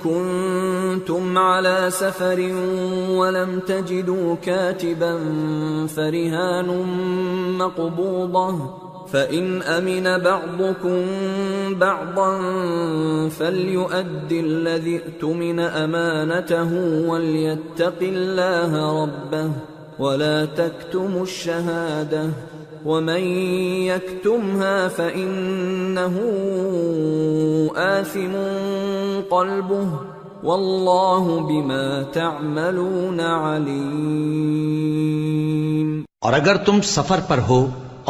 كُنتُمْ عَلَى سَفَرٍ وَلَمْ تَجِدُوا كَاتِبًا فَرِهَانٌ مَّقْبُوضَةٌ فَإِنْ أَمِنَ بَعْضُكُمْ بَعْضًا فَلْيُؤَدِّ الَّذِي اؤْتُمِنَ أَمَانَتَهُ وَلْيَتَّقِ اللَّهَ رَبَّهُ وَلَا تَكْتُمُوا الشَّهَادَةَ وَمَن يَكْتُمْهَا فَإِنَّهُ آثِمٌ قَلْبُهُ وَاللَّهُ بِمَا تَعْمَلُونَ عَلِيمٌ. اور اگر تم سفر پر ہو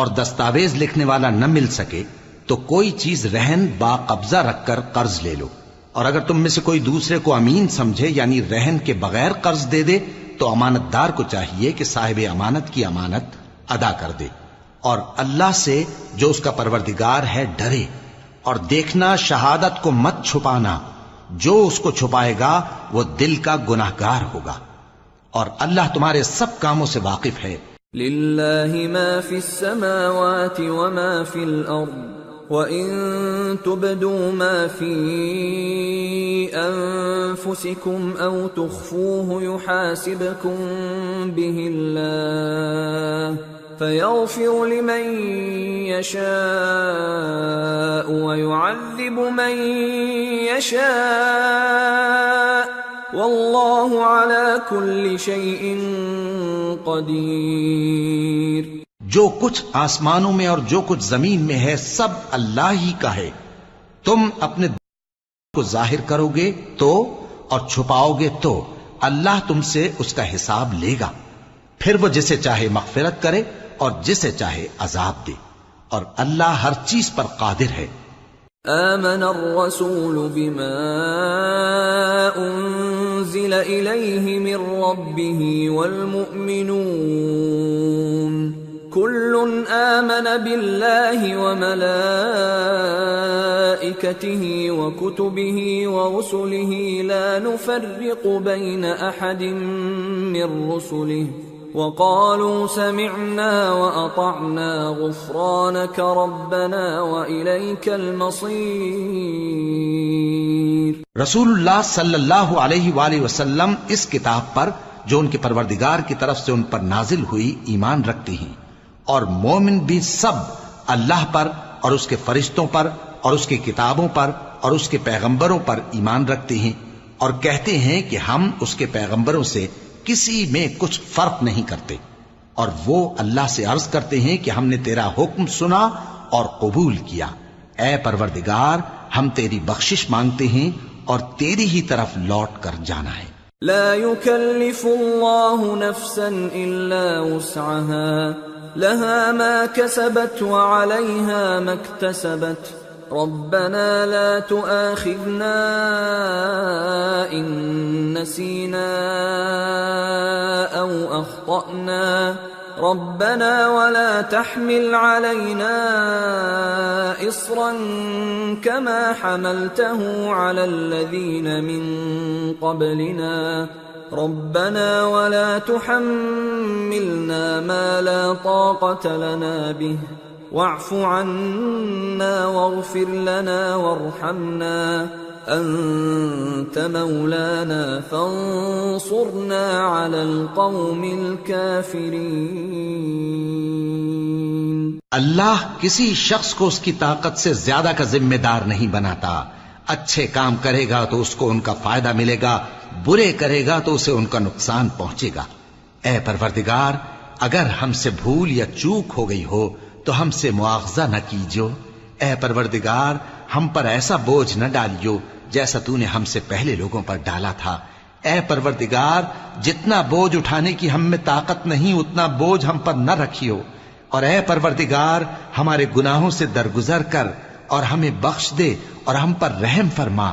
اور دستاویز لکھنے والا نہ مل سکے تو کوئی چیز رہن با قبضہ رکھ کر قرض لے لو. اور اگر تم میں سے کوئی دوسرے کو امین سمجھے یعنی رہن کے بغیر قرض دے دے تو امانت دار کو چاہیے کہ صاحب امانت کی امانت ادا کر دے. اور اللہ سے جو اس کا پروردگار ہے ڈرے، اور دیکھنا شہادت کو مت چھپانا، جو اس کو چھپائے گا وہ دل کا گناہگار ہوگا، اور اللہ تمہارے سب کاموں سے واقف ہے. لِلَّهِ مَا فِي السَّمَاوَاتِ وَمَا فِي الْأَرْضِ وَإِن تُبْدُوا مَا فِي أَنفُسِكُمْ أَوْ تُخْفُوهُ يُحَاسِبْكُم بِهِ اللَّهُ فَيَغْفِرُ لِمَن يَشَاءُ وَيُعَذِّبُ مَن يَشَاءُ وَاللَّهُ عَلَى كُلِّ شَيْءٍ قَدِيرٌ. جو کچھ آسمانوں میں اور جو کچھ زمین میں ہے سب اللہ ہی کا ہے. تم اپنے کو ظاہر کرو گے تو اور چھپاؤ گے تو اللہ تم سے اس کا حساب لے گا. پھر وہ جسے چاہے مغفرت کرے اور جسے چاہے عذاب دے، اور اللہ ہر چیز پر قادر ہے. آمن الرسول بما انزل الیہ من ربہ والمؤمنون كل آمن بالله وملائكته وكتبه ورسله لا نفرق بين أحد من رسله وقالوا سمعنا وأطعنا غفرانك ربنا وإليك المصير. رسول اللہ صلی اللہ علیہ وآلہ وسلم اس کتاب پر جو ان کے پروردگار کی طرف سے ان پر نازل ہوئی ایمان رکھتے ہیں، اور مومن بھی سب اللہ پر اور اس کے فرشتوں پر اور اس کی کتابوں پر اور اس کے پیغمبروں پر ایمان رکھتے ہیں، اور کہتے ہیں کہ ہم اس کے پیغمبروں سے کسی میں کچھ فرق نہیں کرتے، اور وہ اللہ سے عرض کرتے ہیں کہ ہم نے تیرا حکم سنا اور قبول کیا. اے پروردگار، ہم تیری بخشش مانگتے ہیں اور تیری ہی طرف لوٹ کر جانا ہے. لا يكلف الله نفسا إلا وسعها لها ما كسبت وعليها ما اكتسبت ربنا لا تؤاخذنا إن نسينا أو أخطأنا ربنا ولا تحمل علينا إصرا كما حملته على الذين من قبلنا ربنا ولا تحملنا ما لا طاقة لنا به واعف عنا واغفر لنا وارحمنا أنت مولانا فانصرنا على القوم الكافرين. اللہ کسی شخص کو اس کی طاقت سے زیادہ کا ذمہ دار نہیں بناتا. اچھے کام کرے گا تو اس کو ان کا فائدہ ملے گا، برے کرے گا تو اسے ان کا نقصان پہنچے گا. اے پروردگار، اگر ہم سے بھول یا چوک ہو گئی ہو تو ہم سے مواخذہ نہ کیجو. اے پروردگار، ہم پر ایسا بوجھ نہ ڈالیو جیسا تو نے ہم سے پہلے لوگوں پر ڈالا تھا. اے پروردگار، جتنا بوجھ اٹھانے کی ہم میں طاقت نہیں اتنا بوجھ ہم پر نہ رکھیو. اور اے پروردگار، ہمارے گناہوں سے درگزر کر اور ہمیں بخش دے اور ہم پر رحم فرما.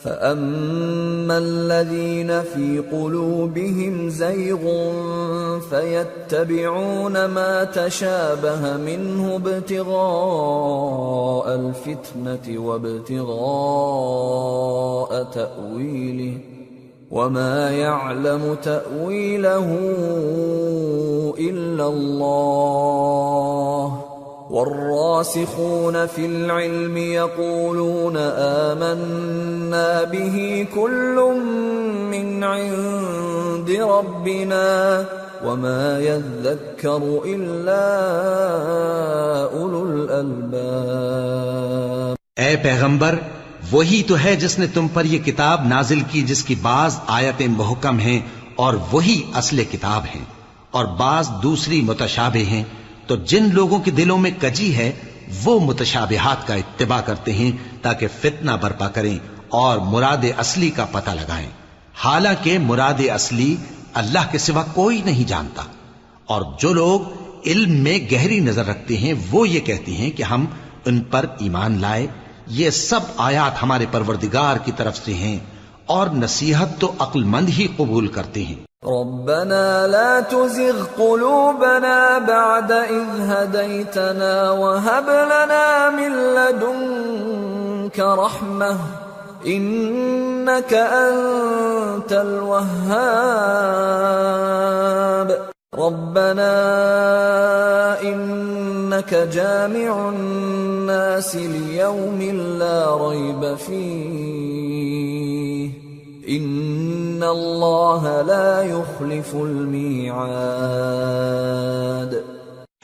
فأما الذين في قلوبهم زيغ فيتبعون ما تشابه منه ابتغاء الفتنة وابتغاء تأويله وما يعلم تأويله إلا الله والراسخون في العلم يقولون آمنا به كل من عند ربنا وما يذكر إلا أولو الألباب۔ اے پیغمبر، وہی تو ہے جس نے تم پر یہ کتاب نازل کی جس کی بعض آیتیں محکم ہیں اور وہی اصل کتاب ہیں اور بعض دوسری متشابہ ہیں، تو جن لوگوں کے دلوں میں کجی ہے وہ متشابہات کا اتباع کرتے ہیں تاکہ فتنہ برپا کریں اور مراد اصلی کا پتہ لگائیں، حالانکہ مراد اصلی اللہ کے سوا کوئی نہیں جانتا۔ اور جو لوگ علم میں گہری نظر رکھتے ہیں وہ یہ کہتے ہیں کہ ہم ان پر ایمان لائے، یہ سب آیات ہمارے پروردگار کی طرف سے ہیں اور نصیحت تو عقل مند ہی قبول کرتے ہیں۔ ربنا لا تزغ قلوبنا بعد إذ هديتنا وهب لنا من لدنك رحمة إنك أنت الوهاب ربنا إنك جامع الناس ليوم لا ريب فيه إن الله لا يخلف الميعاد۔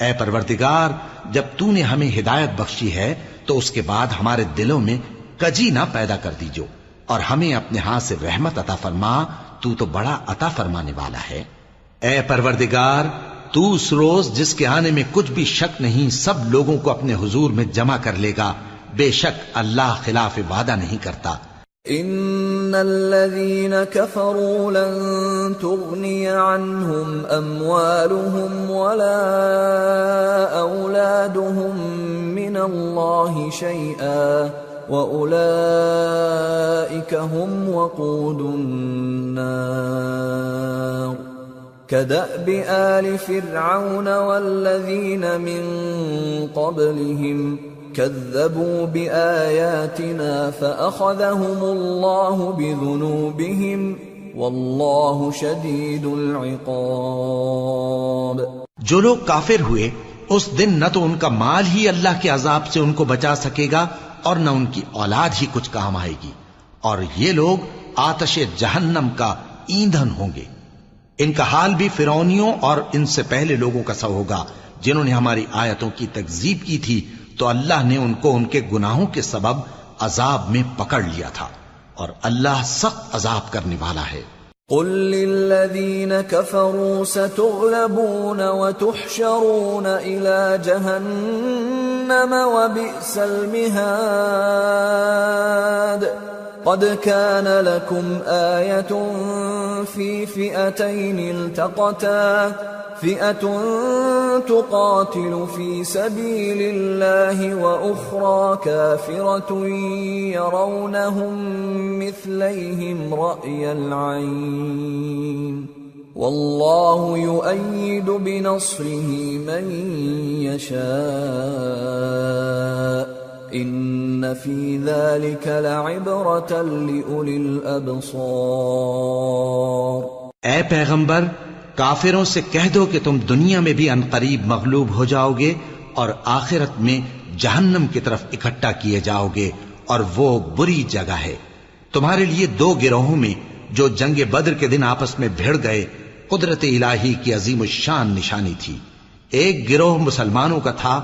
اے پروردگار، جب تو نے ہمیں ہدایت بخشی ہے تو اس کے بعد ہمارے دلوں میں کجی نہ پیدا کر دیجو اور ہمیں اپنے ہاتھ سے رحمت عطا فرما، تو بڑا عطا فرمانے والا ہے۔ اے پروردگار، تو اس روز جس کے آنے میں کچھ بھی شک نہیں سب لوگوں کو اپنے حضور میں جمع کر لے گا، بے شک اللہ خلاف وعدہ نہیں کرتا۔ ان الذين كفروا لن تغني عنهم اموالهم ولا اولادهم من الله شيئا واولئك هم وقود النار كدأب آل فرعون والذين من قبلهم كذبوا بآياتنا فأخذهم الله بذنوبهم والله شديد العقاب۔ جو لوگ کافر ہوئے اس دن نہ تو ان کا مال ہی اللہ کے عذاب سے ان کو بچا سکے گا اور نہ ان کی اولاد ہی کچھ کام آئے گی، اور یہ لوگ آتش جہنم کا ایندھن ہوں گے۔ ان کا حال بھی فرعونیوں اور ان سے پہلے لوگوں کا سا ہوگا جنہوں نے ہماری آیتوں کی تکذیب کی تھی، تو اللہ نے ان کو ان کے گناہوں کے سبب عذاب میں پکڑ لیا تھا، اور اللہ سخت عذاب کرنے والا ہے۔ قل للذین کفروا ستغلبون وتحشرون الى جہنم وبئس المہاد قد كان لكم آية في فئتين التقتا فئة تقاتل في سبيل الله وأخرى كافرة يرونهم مثليهم رأي العين والله يؤيد بنصره من يشاء ان فی ذلک لعبرۃ لأولی الابصار۔ اے پیغمبر کافروں سے کہہ دو کہ تم دنیا میں بھی عنقریب مغلوب ہو جاؤ گے اور آخرت میں جہنم کی طرف اکٹھا کیے جاؤ گے، اور وہ بری جگہ ہے۔ تمہارے لیے دو گروہوں میں جو جنگ بدر کے دن آپس میں بھڑ گئے قدرت الہی کی عظیم الشان نشانی تھی۔ ایک گروہ مسلمانوں کا تھا،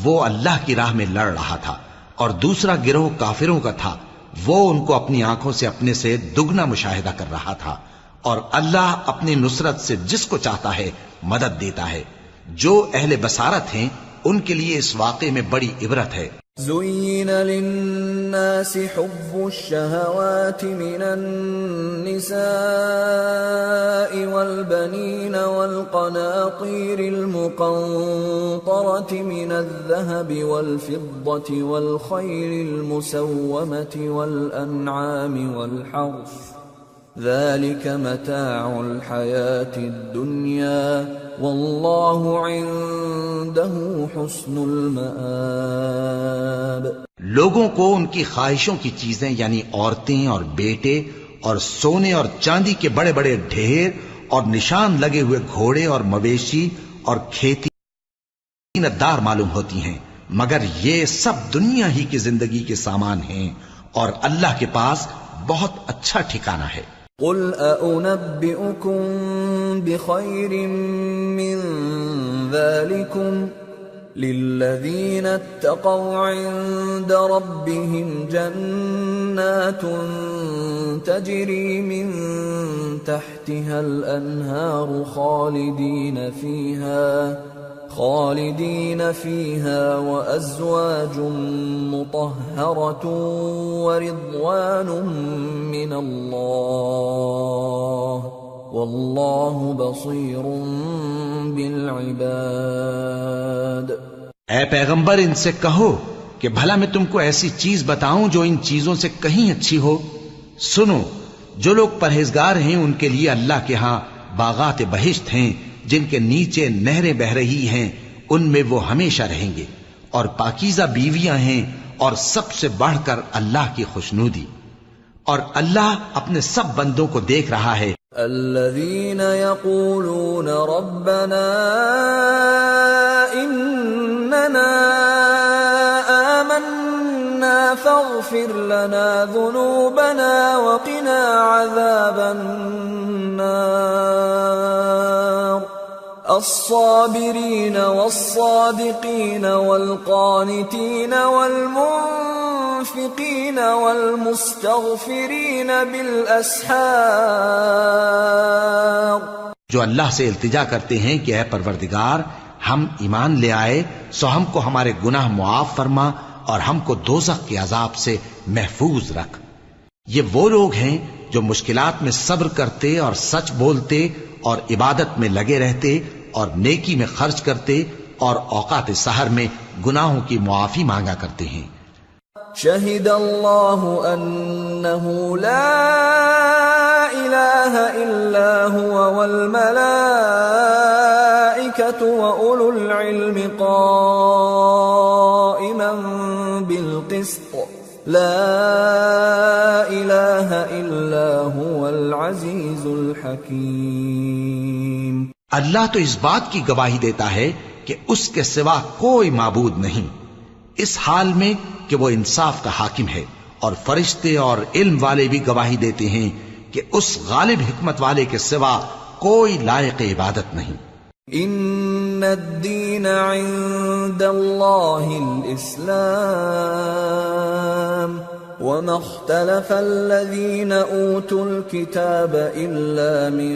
وہ اللہ کی راہ میں لڑ رہا تھا، اور دوسرا گروہ کافروں کا تھا، وہ ان کو اپنی آنکھوں سے اپنے سے دگنا مشاہدہ کر رہا تھا، اور اللہ اپنی نصرت سے جس کو چاہتا ہے مدد دیتا ہے۔ جو اہل بصارت ہیں ان کے لیے اس واقعے میں بڑی عبرت ہے۔ زين للناس حب الشهوات من النساء والبنين والقناطير المقنطرة من الذهب والفضة والخيل المسومة والأنعام والحرث ذلك متاع الحياة الدنيا والله عنده حسن المآب۔ لوگوں کو ان کی خواہشوں کی چیزیں یعنی عورتیں اور بیٹے اور سونے اور چاندی کے بڑے بڑے ڈھیر اور نشان لگے ہوئے گھوڑے اور مویشی اور کھیتی زینتدار معلوم ہوتی ہیں، مگر یہ سب دنیا ہی کی زندگی کے سامان ہیں، اور اللہ کے پاس بہت اچھا ٹھکانہ ہے۔ قل أأنبئكم بخير من ذلكم للذين اتقوا عند ربهم جنات تجري من تحتها الأنهار خالدين فيها وأزواج مطهرة ورضوان من الله والله بصير بالعباد۔ اے پیغمبر ان سے کہو کہ بھلا میں تم کو ایسی چیز بتاؤں جو ان چیزوں سے کہیں اچھی ہو۔ سنو، جو لوگ پرہیزگار ہیں ان کے لیے اللہ کے ہاں باغات بہشت ہیں جن کے نیچے نہریں بہ رہی ہیں، ان میں وہ ہمیشہ رہیں گے، اور پاکیزہ بیویاں ہیں، اور سب سے بڑھ کر اللہ کی خوشنودی، اور اللہ اپنے سب بندوں کو دیکھ رہا ہے۔ الذين يقولون ربنا إننا آمنا فاغفر لنا ذنوبنا وقنا عذاب النار الصابرين والصادقين والقانتين والمنفقين والمستغفرين بالأسحار۔ جو اللہ سے التجا کرتے ہیں کہ اے پروردگار ہم ایمان لے آئے سو ہم کو ہمارے گناہ معاف فرما اور ہم کو دوزخ کے عذاب سے محفوظ رکھ. یہ وہ لوگ ہیں جو مشکلات میں صبر کرتے اور سچ بولتے اور عبادت میں لگے رہتے اور نیکی میں خرچ کرتے اور اوقات سحر میں گناہوں کی معافی مانگا کرتے ہیں. شہد اللہ انہ لا الہ الا هو والملائکۃ وأولو العلم قائما بالقسط لا الہ الا هو العزیز الحکیم. اللہ تو اس بات کی گواہی دیتا ہے کہ اس کے سوا کوئی معبود نہیں، اس حال میں کہ وہ انصاف کا حاکم ہے، اور فرشتے اور علم والے بھی گواہی دیتے ہیں کہ اس غالب حکمت والے کے سوا کوئی لائق عبادت نہیں. ان الدین عند اللہ الاسلام وما اختلف الذين اوتوا الكتاب الا من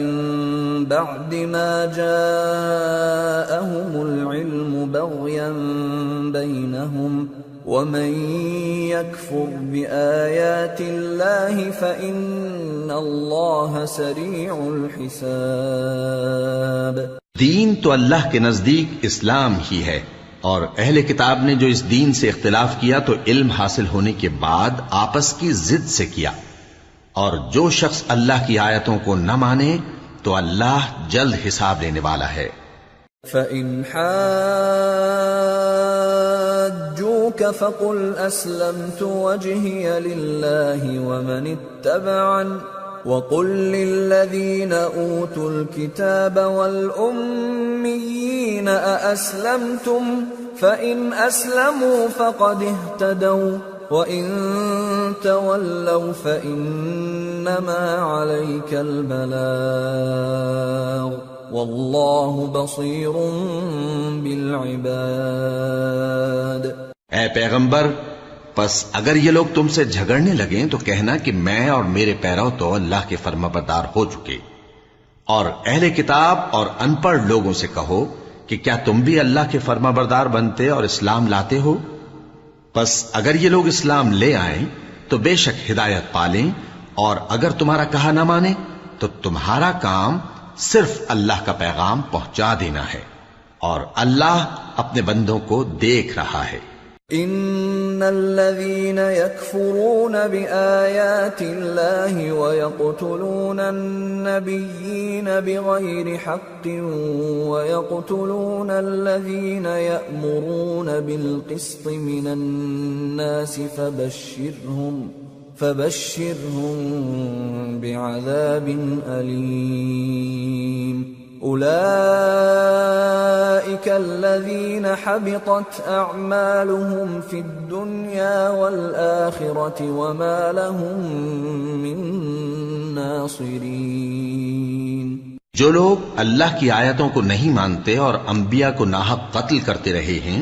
بعد ما جاءهم العلم بغيا بينهم ومن يكفر بآيات الله فإن الله سريع الحساب. دین تو اللہ کے نزدیک اسلام ہی ہے، اور اہل کتاب نے جو اس دین سے اختلاف کیا تو علم حاصل ہونے کے بعد آپس کی ضد سے کیا، اور جو شخص اللہ کی آیتوں کو نہ مانے تو اللہ جلد حساب لینے والا ہے. فَإِنْ حَاجُّوكَ فَقُلْ أَسْلَمْتُ وَجْهِيَ لِلَّهِ وَمَنِ اتَّبَعَنِ وَقُلْ لِلَّذِينَ أُوتُوا الْكِتَابَ وَالْأُمِّيِّينَ أَأَسْلَمْتُمْ فَإِنْ أَسْلَمُوا فَقَدِ اهْتَدَوْا وَإِنْ تَوَلَّوْا فَإِنَّمَا عَلَيْكَ الْبَلَاغُ وَاللَّهُ بَصِيرٌ بِالْعِبَادِ. اے پیغمبر، پس اگر یہ لوگ تم سے جھگڑنے لگیں تو کہنا کہ میں اور میرے پیرو تو اللہ کے فرمانبردار ہو چکے، اور اہل کتاب اور ان پڑھ لوگوں سے کہو کہ کیا تم بھی اللہ کے فرمانبردار بنتے اور اسلام لاتے ہو؟ پس اگر یہ لوگ اسلام لے آئیں تو بے شک ہدایت پالیں، اور اگر تمہارا کہا نہ مانے تو تمہارا کام صرف اللہ کا پیغام پہنچا دینا ہے، اور اللہ اپنے بندوں کو دیکھ رہا ہے. ان الذين يكفرون بآيات الله ويقتلون النبيين بغير حق ويقتلون الذين يأمرون بالقسط من الناس فبشرهم بعذاب أليم. أولئك الذين حبطت أعمالهم في الدنيا والآخرة وما لهم من ناصرين. جو لوگ اللہ کی آیتوں کو نہیں مانتے اور انبیاء کو ناحق قتل کرتے رہے ہیں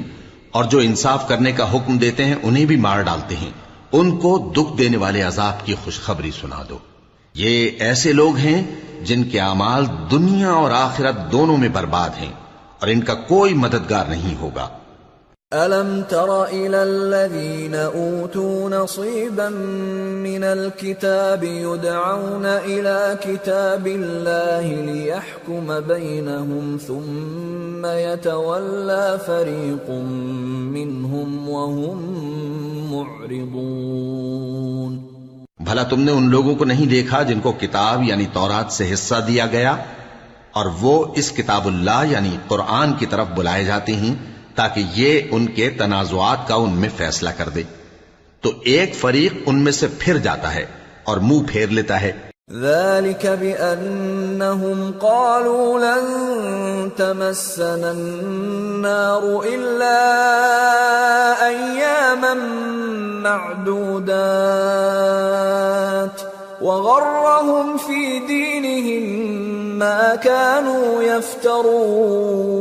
اور جو انصاف کرنے کا حکم دیتے ہیں انہیں بھی مار ڈالتے ہیں، ان کو دکھ دینے والے عذاب کی خوشخبری سنا دو. یہ ایسے لوگ ہیں جن کے اعمال دنیا اور آخرت دونوں میں برباد ہیں، اور ان کا کوئی مددگار نہیں ہوگا. أَلَمْ تَرَ إِلَى الَّذِينَ أُوتُوا نَصِيبًا مِّنَ الْكِتَابِ يُدْعَوْنَ إِلَى كِتَابِ اللَّهِ لِيَحْكُمَ بَيْنَهُمْ ثُمَّ يَتَوَلَّى فَرِيقٌ مِّنْهُمْ وَهُمْ مُعْرِضُونَ. بھلا تم نے ان لوگوں کو نہیں دیکھا جن کو کتاب یعنی تورات سے حصہ دیا گیا اور وہ اس کتاب اللہ یعنی قرآن کی طرف بلائے جاتے ہیں تاکہ یہ ان کے تنازعات کا ان میں فیصلہ کر دے، تو ایک فریق ان میں سے پھر جاتا ہے اور منہ پھیر لیتا ہے. ذلك بأنهم قالوا لن تمسنا النار إلا أياما معدودات وغرهم في دينهم ما كانوا يفترون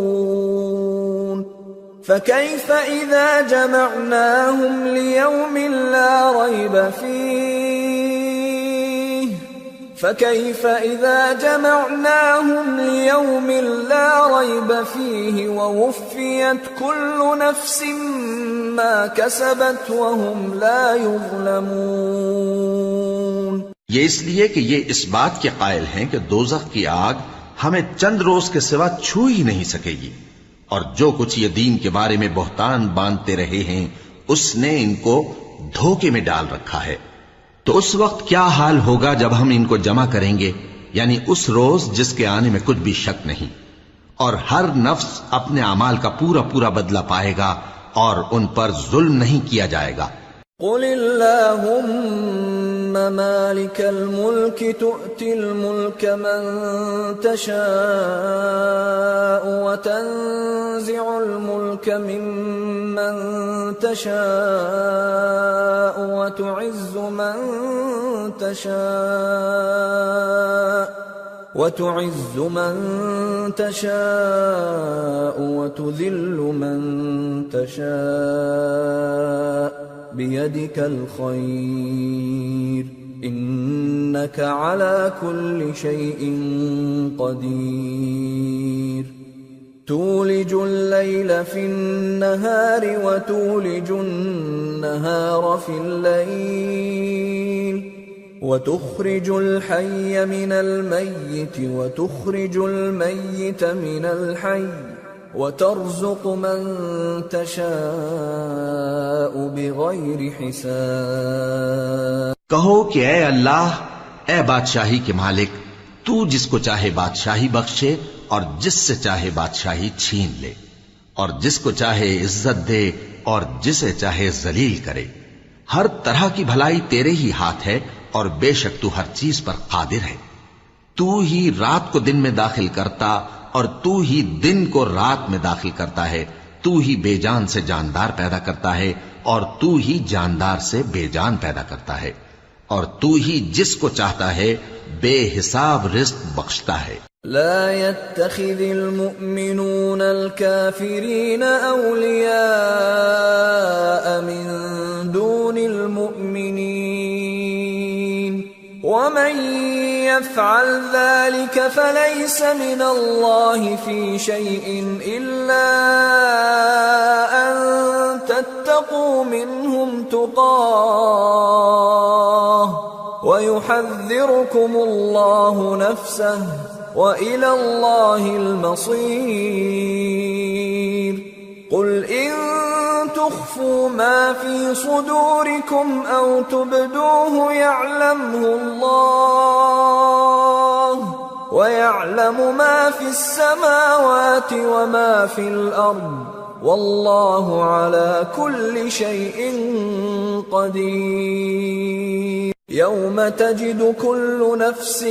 فكيف إذا جمعناهم ليوم لا ريب فيه فكيف إذا جمعناهم ليوم لا ريب فيه ووفيت كل نفس ما كسبت وهم لا يظلمون. یہ اس لیے کہ یہ اس بات کے قائل ہیں کہ دوزخ کی آگ ہمیں چند روز کے سوا چھو ہی نہیں سکے گی، اور جو کچھ یہ دین کے بارے میں بہتان باندھتے رہے ہیں اس نے ان کو دھوکے میں ڈال رکھا ہے. تو اس وقت کیا حال ہوگا جب ہم ان کو جمع کریں گے، یعنی اس روز جس کے آنے میں کچھ بھی شک نہیں، اور ہر نفس اپنے اعمال کا پورا پورا بدلہ پائے گا اور ان پر ظلم نہیں کیا جائے گا. قل اللهم مالك الملك تؤتي الملك من تشاء وتنزع الملك ممن تشاء وتعز من تشاء وتذل من تشاء بيدك الخير إنك على كل شيء قدير. تولج الليل في النهار وتولج النهار في الليل وتخرج الحي من الميت وتخرج الميت من الحي وترزق من تشاء بغیر حساب. کہو کہ اے اللہ، اے بادشاہی کے مالک، تو جس کو چاہے بادشاہی بخشے اور جس سے چاہے بادشاہی چھین لے، اور جس کو چاہے عزت دے اور جسے چاہے ذلیل کرے. ہر طرح کی بھلائی تیرے ہی ہاتھ ہے اور بے شک تو ہر چیز پر قادر ہے. تو ہی رات کو دن میں داخل کرتا اور تو ہی دن کو رات میں داخل کرتا ہے. تو ہی بے جان سے جاندار پیدا کرتا ہے اور تو ہی جاندار سے بے جان پیدا کرتا ہے، اور تو ہی جس کو چاہتا ہے بے حساب رزق بخشتا ہے. لا يتخذ المؤمنون الكافرين أولياء من دون المؤمنين ومن يفعل ذلك فليس من الله في شيء إلا أن تتقوا منهم تقاه ويحذركم الله نفسه وإلى الله المصير. قل إن تخفوا ما في صدوركم أو تبدوه يعلمه الله ويعلم ما في السماوات وما في الأرض والله على كل شيء قدير. يوم تجد كل نفس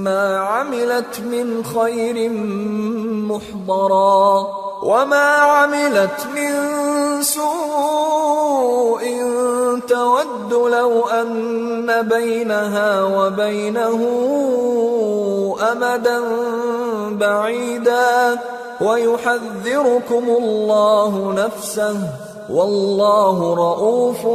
ما عملت من خير محضرا وما عملت من سوء تود لو أن بينها وبينه أمدا بعيدا ويحذركم الله نفسه والله رؤوف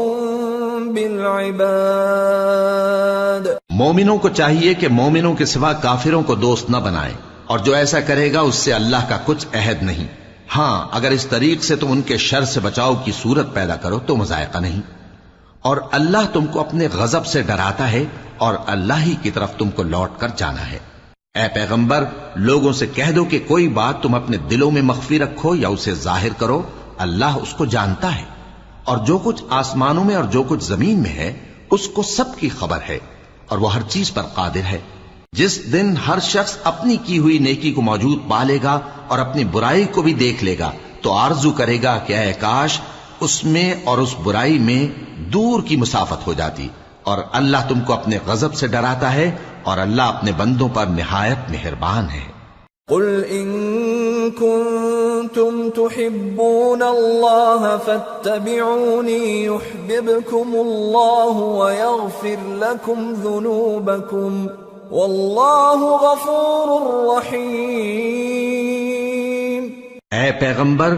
بالعباد. مومنوں کو چاہیے کہ مومنوں کے سوا کافروں کو دوست نہ بنائیں، اور جو ایسا کرے گا اس سے اللہ کا کچھ عہد نہیں. ہاں اگر اس طریق سے تم ان کے شر سے بچاؤ کی صورت پیدا کرو تو مذائقہ نہیں. اور اللہ تم کو اپنے غضب سے ڈراتا ہے اور اللہ ہی کی طرف تم کو لوٹ کر جانا ہے. اے پیغمبر، لوگوں سے کہہ دو کہ کوئی بات تم اپنے دلوں میں مخفی رکھو یا اسے ظاہر کرو، اللہ اس کو جانتا ہے، اور جو کچھ آسمانوں میں اور جو کچھ زمین میں ہے اس کو سب کی خبر ہے، اور وہ ہر چیز پر قادر ہے. جس دن ہر شخص اپنی کی ہوئی نیکی کو موجود پا لے گا اور اپنی برائی کو بھی دیکھ لے گا تو آرزو کرے گا کہ اے کاش اس میں اور اس برائی میں دور کی مسافت ہو جاتی. اور اللہ تم کو اپنے غضب سے ڈراتا ہے اور اللہ اپنے بندوں پر نہایت مہربان ہے. قل ان كنتم تحبون الله فاتبعوني يحببكم الله ويغفر لكم ذنوبكم والله غفور رحيم. اے پیغمبر،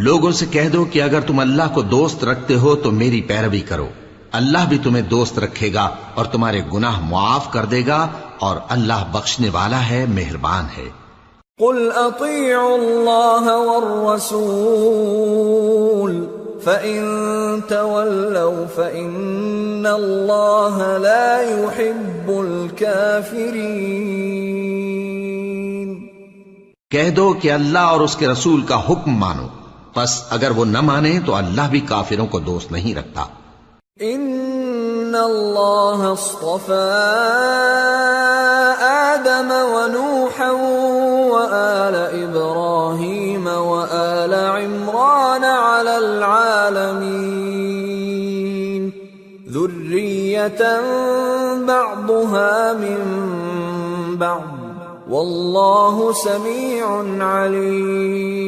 لوگوں سے کہہ دو کہ اگر تم اللہ کو دوست رکھتے ہو تو میری پیروی کرو، اللہ بھی تمہیں دوست رکھے گا اور تمہارے گناہ معاف کر دے گا، اور اللہ بخشنے والا ہے، مہربان ہے۔ قل اطیعوا اللہ والرسول فإن تولوا فإن اللہ لا يحب الكافرین۔ کہہ دو کہ اللہ اور اس کے رسول کا حکم مانو، پس اگر وہ نہ مانے تو اللہ بھی کافروں کو دوست نہیں رکھتا۔ ان اللہ اصطفى آدم ونوحا وآل ابراہیم وآل عمران على العالمین ذریة بعضها من بعض واللہ سمیع علیم۔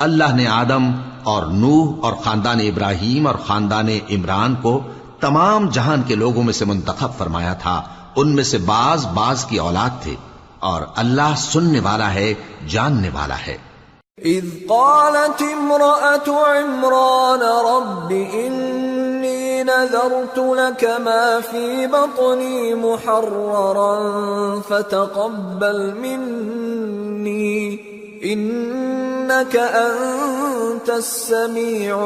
اللہ نے آدم اور نوح اور خاندان ابراہیم اور خاندان عمران کو تمام جہان کے لوگوں میں سے منتخب فرمایا تھا، ان میں سے بعض کی اولاد تھے، اور اللہ سننے والا ہے، جاننے والا ہے۔ اذ قالت امرأة عمران رب انی نذرت لك ما في بطني محررا فتقبل مني انك انت السميع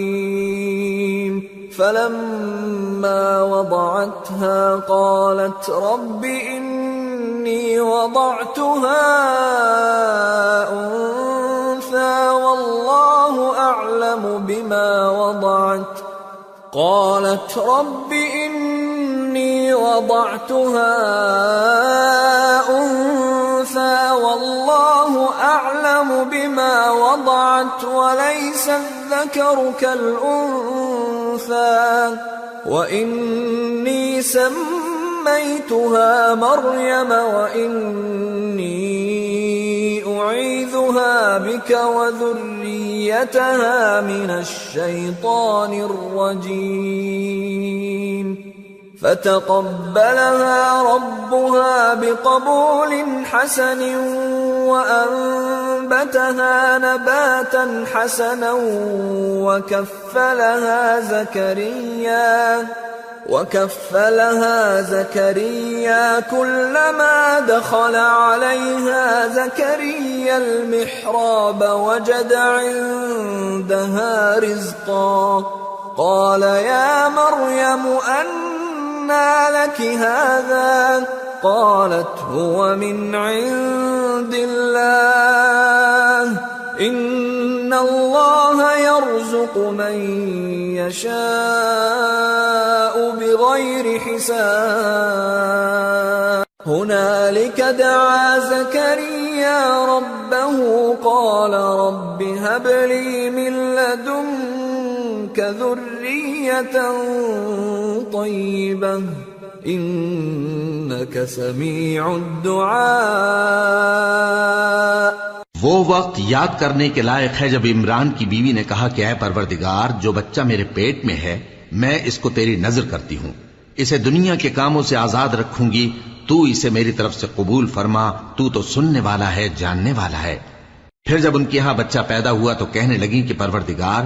العليم فلما وضعتها قالت رب اني وضعتها انثى والله اعلم بما وضعت قالت رب اني وضعتها انثى والله اعلم بما وضعت وليس الذكر كالانثى واني سميتها مريم واني اعيذها بك وذريتها من الشيطان الرجيم فتقبلها ربها بقبول حسن وأنبتها نباتا حسنا وكفلها زكريا كلما دخل عليها زكريا المحراب وجد عندها رزقا قال يا مريم أنى لك هذا قالت هو من عند الله إن الله يرزق من يشاء بغير حساب هنالك دعا زكريا ربه قال رب هب لي من لدنك ذرية طيبة إنك سميع الدعاء۔ وہ وقت یاد کرنے کے لائق ہے جب عمران کی بیوی نے کہا کہ اے پروردگار، جو بچہ میرے پیٹ میں ہے میں اس کو تیری نذر کرتی ہوں، اسے دنیا کے کاموں سے آزاد رکھوں گی، تو اسے میری طرف سے قبول فرما، تو سننے والا ہے، جاننے والا ہے۔ پھر جب ان کے ہاں بچہ پیدا ہوا تو کہنے لگی کہ پروردگار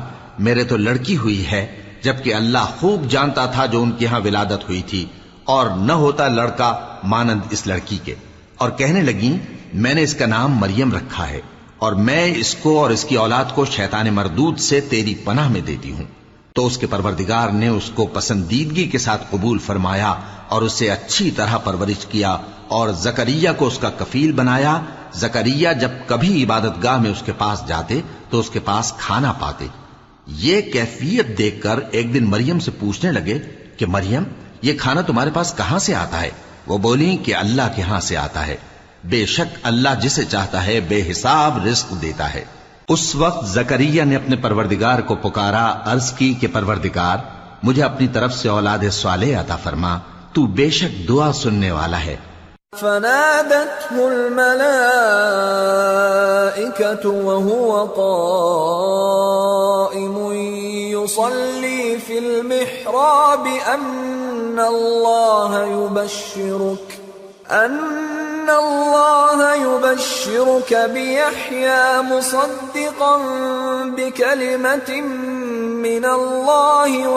میرے تو لڑکی ہوئی ہے، جبکہ اللہ خوب جانتا تھا جو ان کے ہاں ولادت ہوئی تھی، اور نہ ہوتا لڑکا مانند اس لڑکی کے، اور کہنے لگیں میں نے اس کا نام مریم رکھا ہے، اور میں اس کو اور اس کی اولاد کو شیطان مردود سے تیری پناہ میں دیتی ہوں۔ تو اس کے پروردگار نے اس کو پسندیدگی کے ساتھ قبول فرمایا اور اسے اچھی طرح پرورش کیا، اور زکریا کو اس کا کفیل بنایا۔ زکریا جب کبھی عبادت گاہ میں اس کے پاس جاتے تو اس کے پاس کھانا پاتے۔ یہ کیفیت دیکھ کر ایک دن مریم سے پوچھنے لگے کہ مریم یہ کھانا تمہارے پاس کہاں سے آتا ہے؟ وہ بولی کہ اللہ کے ہاں سے آتا ہے، بے شک اللہ جسے چاہتا ہے بے حساب رزق دیتا ہے۔ اس وقت زکریا نے اپنے پروردگار کو پکارا، عرض کی کہ پروردگار مجھے اپنی طرف سے اولاد صالح عطا فرما، تو بے شک دعا سننے والا ہے۔ فنادته الملائكة وهو قائم يصلي في المحراب أن الله يبشرك بيحيى مصدقا بكلمة من الله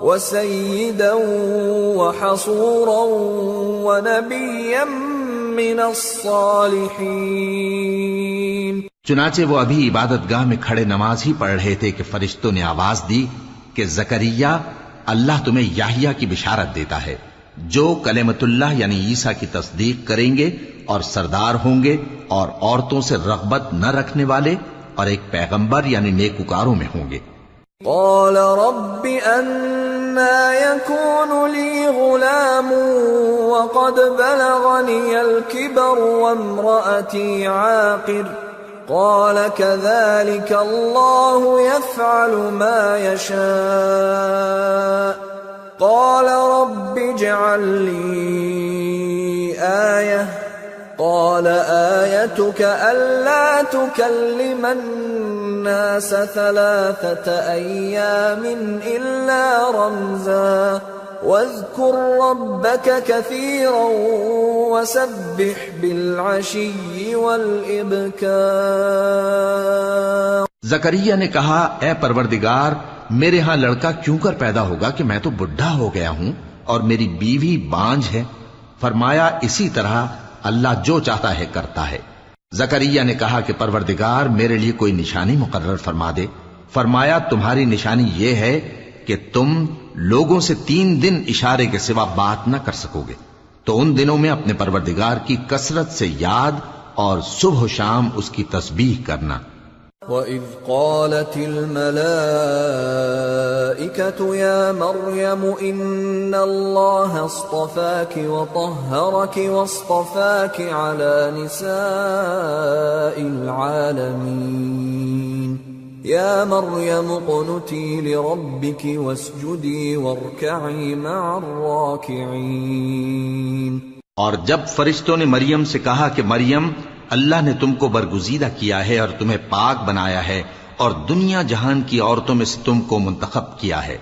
وسيدا وحصورا ونبيا من الصالحين. چنانچہ وہ ابھی عبادت گاہ میں کھڑے نماز ہی پڑھ رہے تھے کہ فرشتوں نے آواز دی کہ زکریا، اللہ تمہیں یحییٰ کی بشارت دیتا ہے جو کلمۃ اللہ یعنی عیسیٰ کی تصدیق کریں گے اور سردار ہوں گے اور عورتوں سے رغبت نہ رکھنے والے اور ایک پیغمبر یعنی نیکوکاروں میں ہوں گے. قال رب أنى يكون لي غلام وقد بلغني الكبر وامرأتي عاقر قال كذلك الله يفعل ما يشاء قال رب اجعل لي آية قال آيتك ألا تكلم الناس 3 أيام إلا رمزا واذكر ربك كثيرا وسبح بالعشي والإبكار. زکریا نے کہا، اے پروردگار، میرے ہاں لڑکا کیوں کر پیدا ہوگا کہ میں تو بڈھا ہو گیا ہوں اور میری بیوی بانجھ ہے. فرمایا اسی طرح اللہ جو چاہتا ہے کرتا ہے. زکریا نے کہا کہ پروردگار میرے لیے کوئی نشانی مقرر فرما دے. فرمایا تمہاری نشانی یہ ہے کہ تم لوگوں سے 3 دن اشارے کے سوا بات نہ کر سکو گے، تو ان دنوں میں اپنے پروردگار کی کثرت سے یاد اور صبح و شام اس کی تسبیح کرنا. وَإِذْ قَالَتِ الْمَلَائِكَةُ يَا مَرْيَمُ إِنَّ اللَّهَ اصْطَفَاكِ وَطَهَّرَكِ وَاصْطَفَاكِ عَلَى نِسَاءِ الْعَالَمِينَ يَا مَرْيَمُ اقْنُتِي لِرَبِّكِ وَاسْجُدِي وَارْكَعِي مَعَ الرَّاكِعِينَ. اور جب فرشتوں نے مریم سے کہا کہ مریم، اللہ نے تم کو برگزیدہ کیا ہے اور تمہیں پاک بنایا ہے اور دنیا جہان کی عورتوں میں سے تم کو منتخب کیا ہے،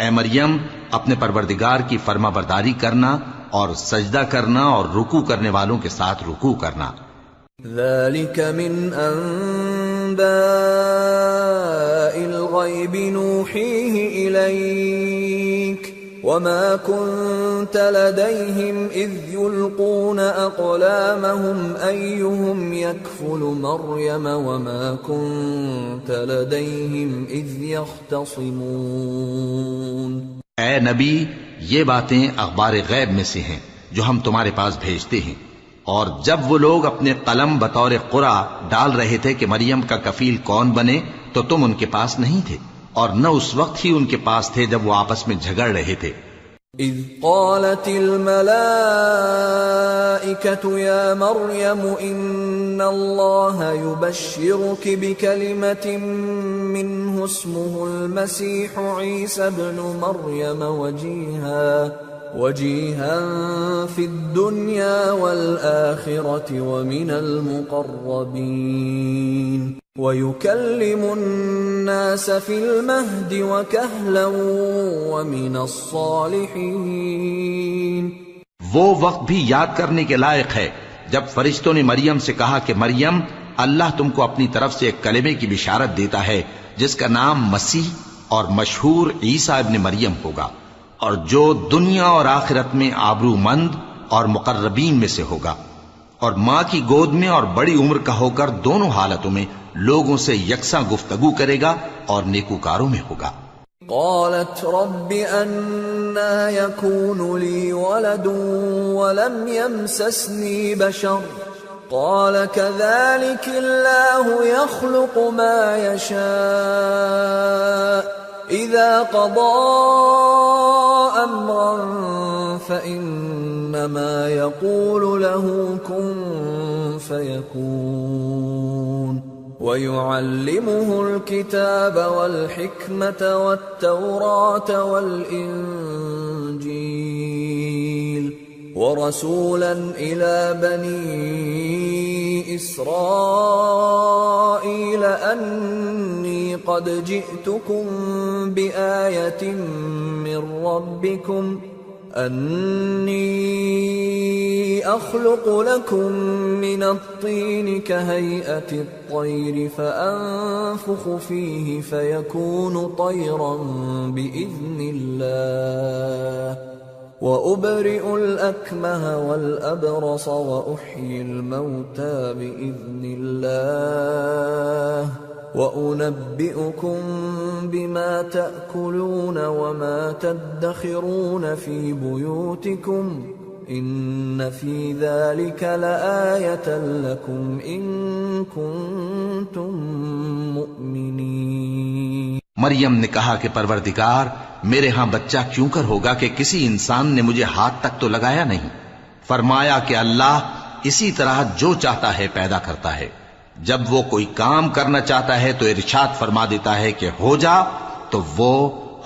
اے مریم اپنے پروردگار کی فرما برداری کرنا اور سجدہ کرنا اور رکوع کرنے والوں کے ساتھ رکوع کرنا. ذَلِكَ مِنْ أَنْبَاءِ الْغَيْبِ نُوحِيهِ إِلَيْكَ وَمَا كُنْتَ لَدَيْهِمْ إِذْ يُلْقُونَ أَقْلَامَهُمْ أَيُّهُمْ يَكْفُلُ مَرْيَمَ وَمَا كُنْتَ لَدَيْهِمْ إِذْ يَخْتَصِمُونَ. اے نبی، یہ باتیں اخبار غیب میں سے ہیں جو ہم تمہارے پاس بھیجتے ہیں. اور جب وہ لوگ اپنے قلم بطور قرعہ ڈال رہے تھے کہ مریم کا کفیل کون بنے تو تم ان کے پاس نہیں تھے، اور نہ اس وقت ہی ان کے پاس تھے جب وہ آپس میں جھگڑ رہے تھے. اذ قالت الملائكة يا مريم ان الله يبشرك بكلمة منه اسمه المسيح عيسى ابن مريم وجيها في الدنيا والآخرة ومن المقربين وَيُكَلِّمُ النَّاسَ فِي الْمَهْدِ وَكَهْلًا وَمِنَ الصَّالِحِينَ. وہ وقت بھی یاد کرنے کے لائق ہے جب فرشتوں نے مریم سے کہا کہ مریم، اللہ تم کو اپنی طرف سے ایک کلمے کی بشارت دیتا ہے جس کا نام مسیح اور مشہور عیسیٰ ابن مریم ہوگا، اور جو دنیا اور آخرت میں آبرو مند اور مقربین میں سے ہوگا، اور ماں کی گود میں اور بڑی عمر کا ہو کر دونوں حالتوں میں لوگوں سے یکساں گفتگو کرے گا اور نیکوکاروں میں ہوگا. قالت رب أنا يكون لي ولد ولم يمسسني بشر قال كذلك الله يخلق ما يشاء إذا قضى أمرا فإنما يقول له كن فيكون. وَيُعَلِّمُهُ الْكِتَابَ وَالْحِكْمَةَ وَالتَّوْرَاةَ وَالْإِنْجِيلَ وَرَسُولًا إِلَى بَنِي إِسْرَائِيلَ أَنِّي قَدْ جِئْتُكُمْ بِآيَةٍ مِّن رَّبِّكُمْ أني أخلق لكم من الطين كهيئة الطير فأنفخ فيه فيكون طيرا بإذن الله وأبرئ الأكمه والأبرص وأحيي الموتى بإذن الله وأنبئكم بما تأكلون وما تدخرون في بيوتكم إن في ذلك لآية لكم إن كنتم مؤمنين۔ مریم نے کہا کہ پروردگار میرے ہاں بچہ کیوں کر ہوگا کہ کسی انسان نے مجھے ہاتھ تک تو لگایا نہیں۔ فرمایا کہ اللہ اسی طرح جو چاہتا ہے پیدا کرتا ہے، جب وہ کوئی کام کرنا چاہتا ہے تو ارشاد فرما دیتا ہے کہ ہو جا تو وہ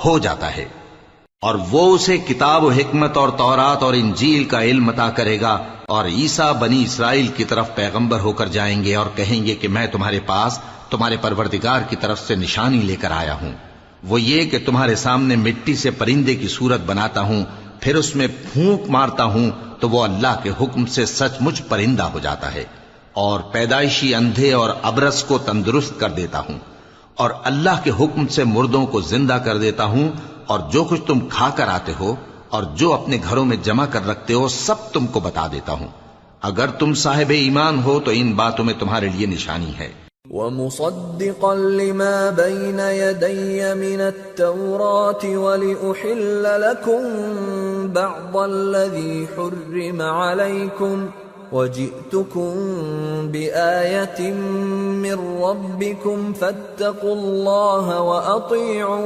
ہو جاتا ہے، اور وہ اسے کتاب و حکمت اور تورات اور انجیل کا علم عطا کرے گا، اور عیسیٰ بنی اسرائیل کی طرف پیغمبر ہو کر جائیں گے اور کہیں گے کہ میں تمہارے پاس تمہارے پروردگار کی طرف سے نشانی لے کر آیا ہوں، وہ یہ کہ تمہارے سامنے مٹی سے پرندے کی صورت بناتا ہوں، پھر اس میں پھونک مارتا ہوں تو وہ اللہ کے حکم سے سچ مچ پرندہ ہو جاتا ہے، اور پیدائشی اندھے اور ابرص کو تندرست کر دیتا ہوں، اور اللہ کے حکم سے مردوں کو زندہ کر دیتا ہوں، اور جو کچھ تم کھا کر آتے ہو اور جو اپنے گھروں میں جمع کر رکھتے ہو سب تم کو بتا دیتا ہوں۔ اگر تم صاحب ایمان ہو تو ان باتوں میں تمہارے لیے نشانی ہے۔ وَمُصَدِّقًا لِمَا بَيْنَ يَدَيَّ مِنَ التَّوْرَاةِ وَلِأُحِلَّ لَكُمْ بَعْضَ الَّذِي حُرِّمَ عَلَيْكُمْ وَجِئْتُكُمْ بِآيَةٍ مِّن رَّبِّكُمْ فَاتَّقُوا اللَّهَ وَأَطِيعُونِ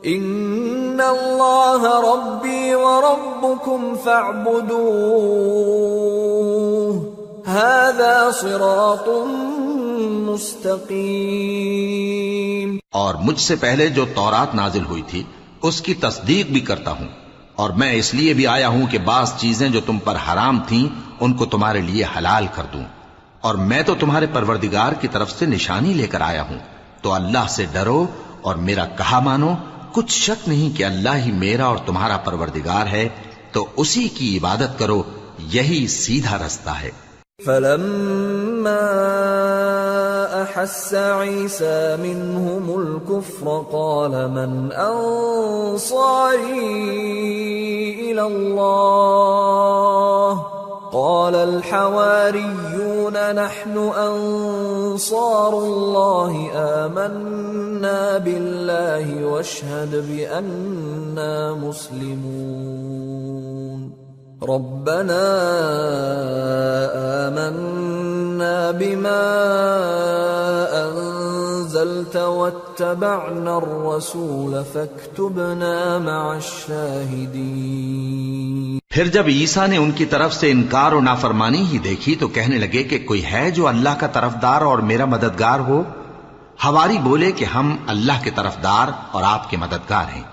إِنَّ اللَّهَ رَبِّي وَرَبُّكُمْ فَاعْبُدُوهُ هَذَا صِرَاطٌ مُسْتَقِيمٌ۔ اور مجھ سے پہلے جو تورات نازل ہوئی تھی اس کی تصدیق بھی کرتا ہوں، اور میں اس لیے بھی آیا ہوں کہ بعض چیزیں جو تم پر حرام تھیں ان کو تمہارے لیے حلال کر دوں، اور میں تو تمہارے پروردگار کی طرف سے نشانی لے کر آیا ہوں، تو اللہ سے ڈرو اور میرا کہا مانو۔ کچھ شک نہیں کہ اللہ ہی میرا اور تمہارا پروردگار ہے، تو اسی کی عبادت کرو، یہی سیدھا رستہ ہے۔ فَلَمَّا أَحَسَّ عِيسَى مِنْهُمُ الْكُفْرَ قَالَ مَنْ أَنصَارِي إِلَى اللَّهِ قَالَ الْحَوَارِيُّونَ نَحْنُ أَنصَارُ اللَّهِ آمَنَّا بِاللَّهِ وَاشْهَدْ بِأَنَّا مُسْلِمُونَ رَبَّنَا آمَنَّا بِمَا أَنزَلْتَ وَاتَّبَعْنَا الرَّسُولَ فَاكْتُبْنَا مَعَ الشَّاهِدِينَ۔ پھر جب عیسیٰ نے ان کی طرف سے انکار و نافرمانی ہی دیکھی تو کہنے لگے کہ کوئی ہے جو اللہ کا طرفدار اور میرا مددگار ہو؟ حواری بولے کہ ہم اللہ کے طرفدار اور آپ کے مددگار ہیں،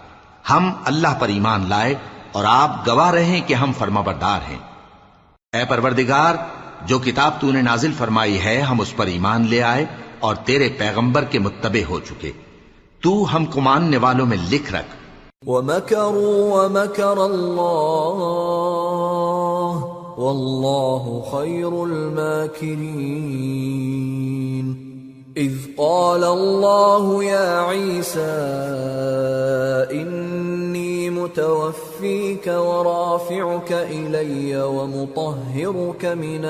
ہم اللہ پر ایمان لائے اور آپ گواہ رہیں کہ ہم فرمانبردار ہیں۔ اے پروردگار، جو کتاب تو نے نازل فرمائی ہے ہم اس پر ایمان لے آئے اور تیرے پیغمبر کے متبع ہو چکے، تو ہم کو ماننے والوں میں لکھ رکھ۔ وَمَكَرُوا وَمَكَرَ اللَّهُ وَاللَّهُ خَيْرُ الْمَاكِرِينَ۔ إِذْ قَالَ اللَّهُ يَا عِيسَى إِنِّي مُتَوَفِّيكَ وَرَافِعُكَ إِلَيَّ وَمُطَهِّرُكَ مِنَ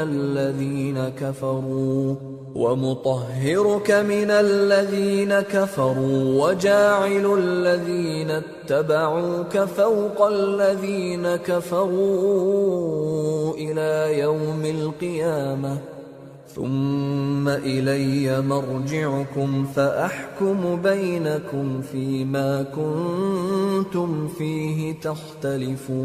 الَّذِينَ كَفَرُوا وَجَاعِلُ الَّذِينَ اتَّبَعُوكَ فَوْقَ الَّذِينَ كَفَرُوا إِلَى يَوْمِ الْقِيَامَةِ ثُمَّ إِلَيَّ مَرْجِعُكُمْ فَأَحْكُمُ بَيْنَكُمْ فِيمَا كُنتُمْ فِيهِ تَخْتَلِفُونَ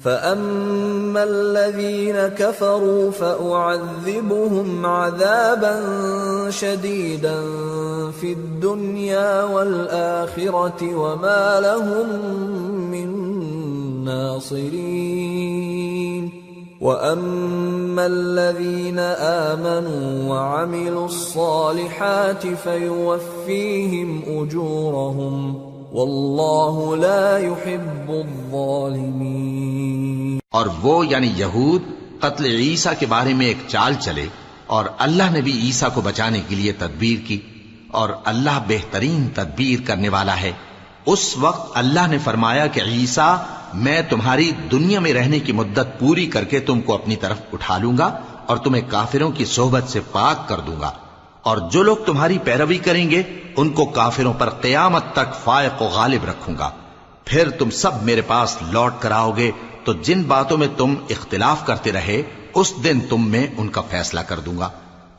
فَأَمَّا الَّذِينَ كَفَرُوا فَأُعَذِّبُهُمْ عَذَابًا شَدِيدًا فِي الدُّنْيَا وَالْآخِرَةِ وَمَا لَهُم مِّن نَّاصِرِينَ وَأَمَّا الَّذِينَ آمَنُوا وَعَمِلُوا الصَّالِحَاتِ فَيُوَفِّيهِمْ أُجُورَهُمْ واللہ لا يحب الظالمین۔ اور وہ یعنی یہود قتل عیسیٰ کے بارے میں ایک چال چلے، اور اللہ نے بھی عیسیٰ کو بچانے کے لیے تدبیر کی، اور اللہ بہترین تدبیر کرنے والا ہے۔ اس وقت اللہ نے فرمایا کہ عیسیٰ، میں تمہاری دنیا میں رہنے کی مدت پوری کر کے تم کو اپنی طرف اٹھا لوں گا اور تمہیں کافروں کی صحبت سے پاک کر دوں گا، اور جو لوگ تمہاری پیروی کریں گے ان کو کافروں پر قیامت تک فائق و غالب رکھوں گا۔ پھر تم سب میرے پاس لوٹ کر آؤ گے تو جن باتوں میں تم اختلاف کرتے رہے اس دن تم میں ان کا فیصلہ کر دوں گا۔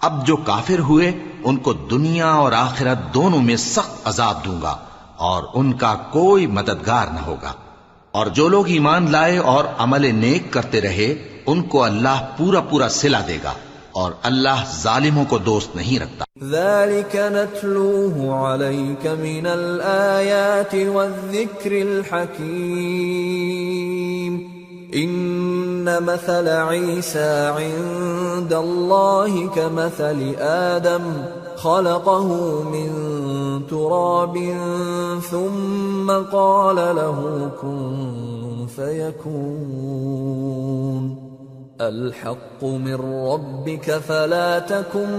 اب جو کافر ہوئے ان کو دنیا اور آخرت دونوں میں سخت عذاب دوں گا اور ان کا کوئی مددگار نہ ہوگا۔ اور جو لوگ ایمان لائے اور عمل نیک کرتے رہے ان کو اللہ پورا پورا صلہ دے گا، اور اللہ ظالموں کو دوست نہیں رکھتا۔ ذلك نتلوه عليك من الآيات والذكر الحكيم إن مثل عيسى عند الله كمثل آدم خلقه من تراب ثم قال له كن فيكون الحق من ربك فلا تكن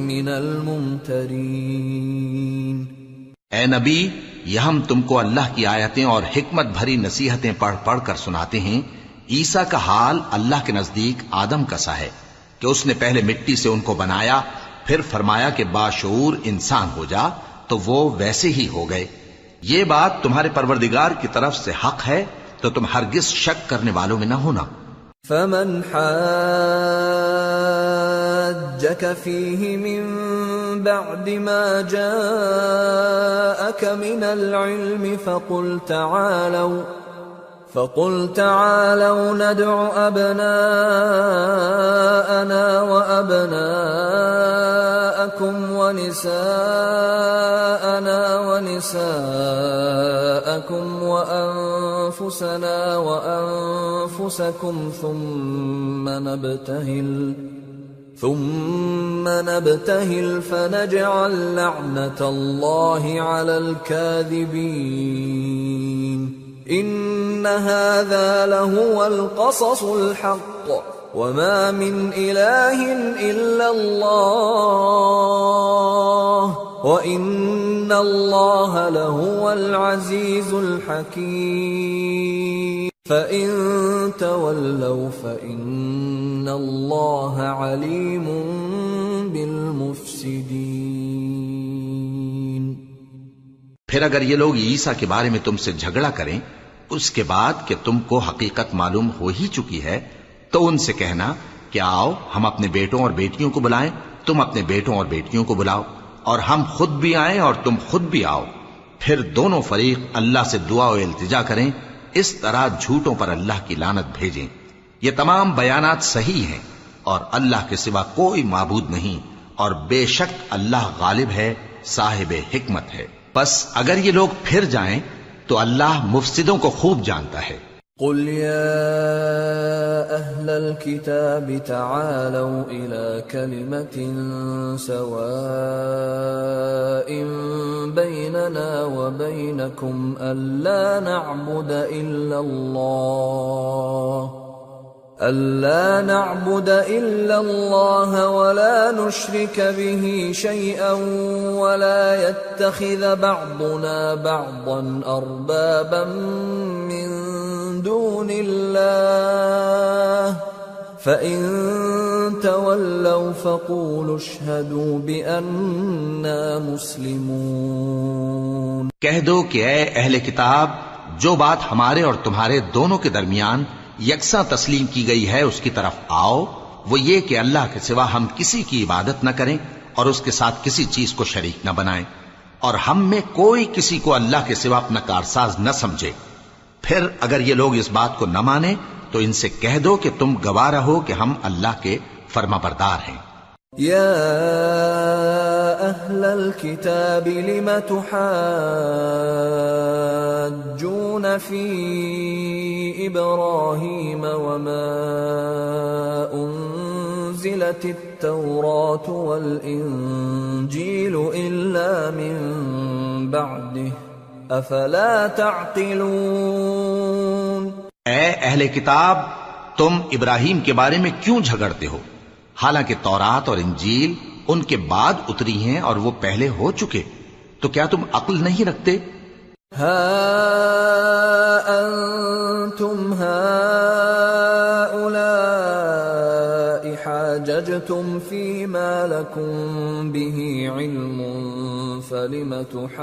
من الممترين۔ اے نبی، یہ ہم تم کو اللہ کی آیتیں اور حکمت بھری نصیحتیں پڑھ پڑھ کر سناتے ہیں۔ عیسیٰ کا حال اللہ کے نزدیک آدم کا سا ہے کہ اس نے پہلے مٹی سے ان کو بنایا، پھر فرمایا کہ باشعور انسان ہو جا، تو وہ ویسے ہی ہو گئے۔ یہ بات تمہارے پروردگار کی طرف سے حق ہے، تو تم ہرگز شک کرنے والوں میں نہ ہونا۔ فمن حاجك فيه من بعد ما جاءك من العلم فقل تعالوا ندع أبناءنا وأبناءكم ونساءنا ونساءكم وأنفسنا وأنفسكم ثم نبتهل فنجعل لعنة الله على الكاذبين إن هذا لهو القصص الحق وما من إله إلا الله وإن الله لهو العزيز الحكيم فإن تولوا فإن الله عليم بالمفسدين۔ پھر اگر یہ لوگ عیسیٰ کے بارے میں تم سے جھگڑا کریں اس کے بعد کہ تم کو حقیقت معلوم ہو ہی چکی ہے، تو ان سے کہنا کہ آؤ ہم اپنے بیٹوں اور بیٹیوں کو بلائیں، تم اپنے بیٹوں اور بیٹیوں کو بلاؤ، اور ہم خود بھی آئیں اور تم خود بھی آؤ، پھر دونوں فریق اللہ سے دعا و التجا کریں، اس طرح جھوٹوں پر اللہ کی لعنت بھیجیں۔ یہ تمام بیانات صحیح ہیں، اور اللہ کے سوا کوئی معبود نہیں، اور بے شک اللہ غالب ہے، صاحب حکمت ہے۔ بس اگر یہ لوگ پھر جائیں تو اللہ مفسدوں کو خوب جانتا ہے۔ قل يا أهل الكتاب تعالوا إلى كلمة سواء بيننا وبينكم ألا نعبد إلا الله ولا نشرك به شيئا ولا يتخذ بعضنا بعضا أربابا من دون الله فإن تولوا فقولوا اشهدوا بأننا مسلمون۔ کہہ دو کہ اے اہل کتاب، جو بات ہمارے اور تمہارے دونوں کے درمیان یکساں تسلیم کی گئی ہے اس کی طرف آؤ، وہ یہ کہ اللہ کے سوا ہم کسی کی عبادت نہ کریں اور اس کے ساتھ کسی چیز کو شریک نہ بنائیں، اور ہم میں کوئی کسی کو اللہ کے سوا اپنا کارساز نہ سمجھے۔ پھر اگر یہ لوگ اس بات کو نہ مانیں تو ان سے کہہ دو کہ تم گواہ رہو کہ ہم اللہ کے فرما بردار ہیں۔ یا اہل الكتاب لم تحاجون فی ابراہیم وما انزلت التوراة والانجیل الا من بعده افلا تعقلون. اے اہل کتاب، تم ابراہیم کے بارے میں کیوں جھگڑتے ہو، حالانکہ تورات اور انجیل ان کے بعد اتری ہیں اور وہ پہلے ہو چکے، تو کیا تم عقل نہیں رکھتے؟ ہا انتم هؤلاء حاججتم فيما لكم به علم فلم تحاجون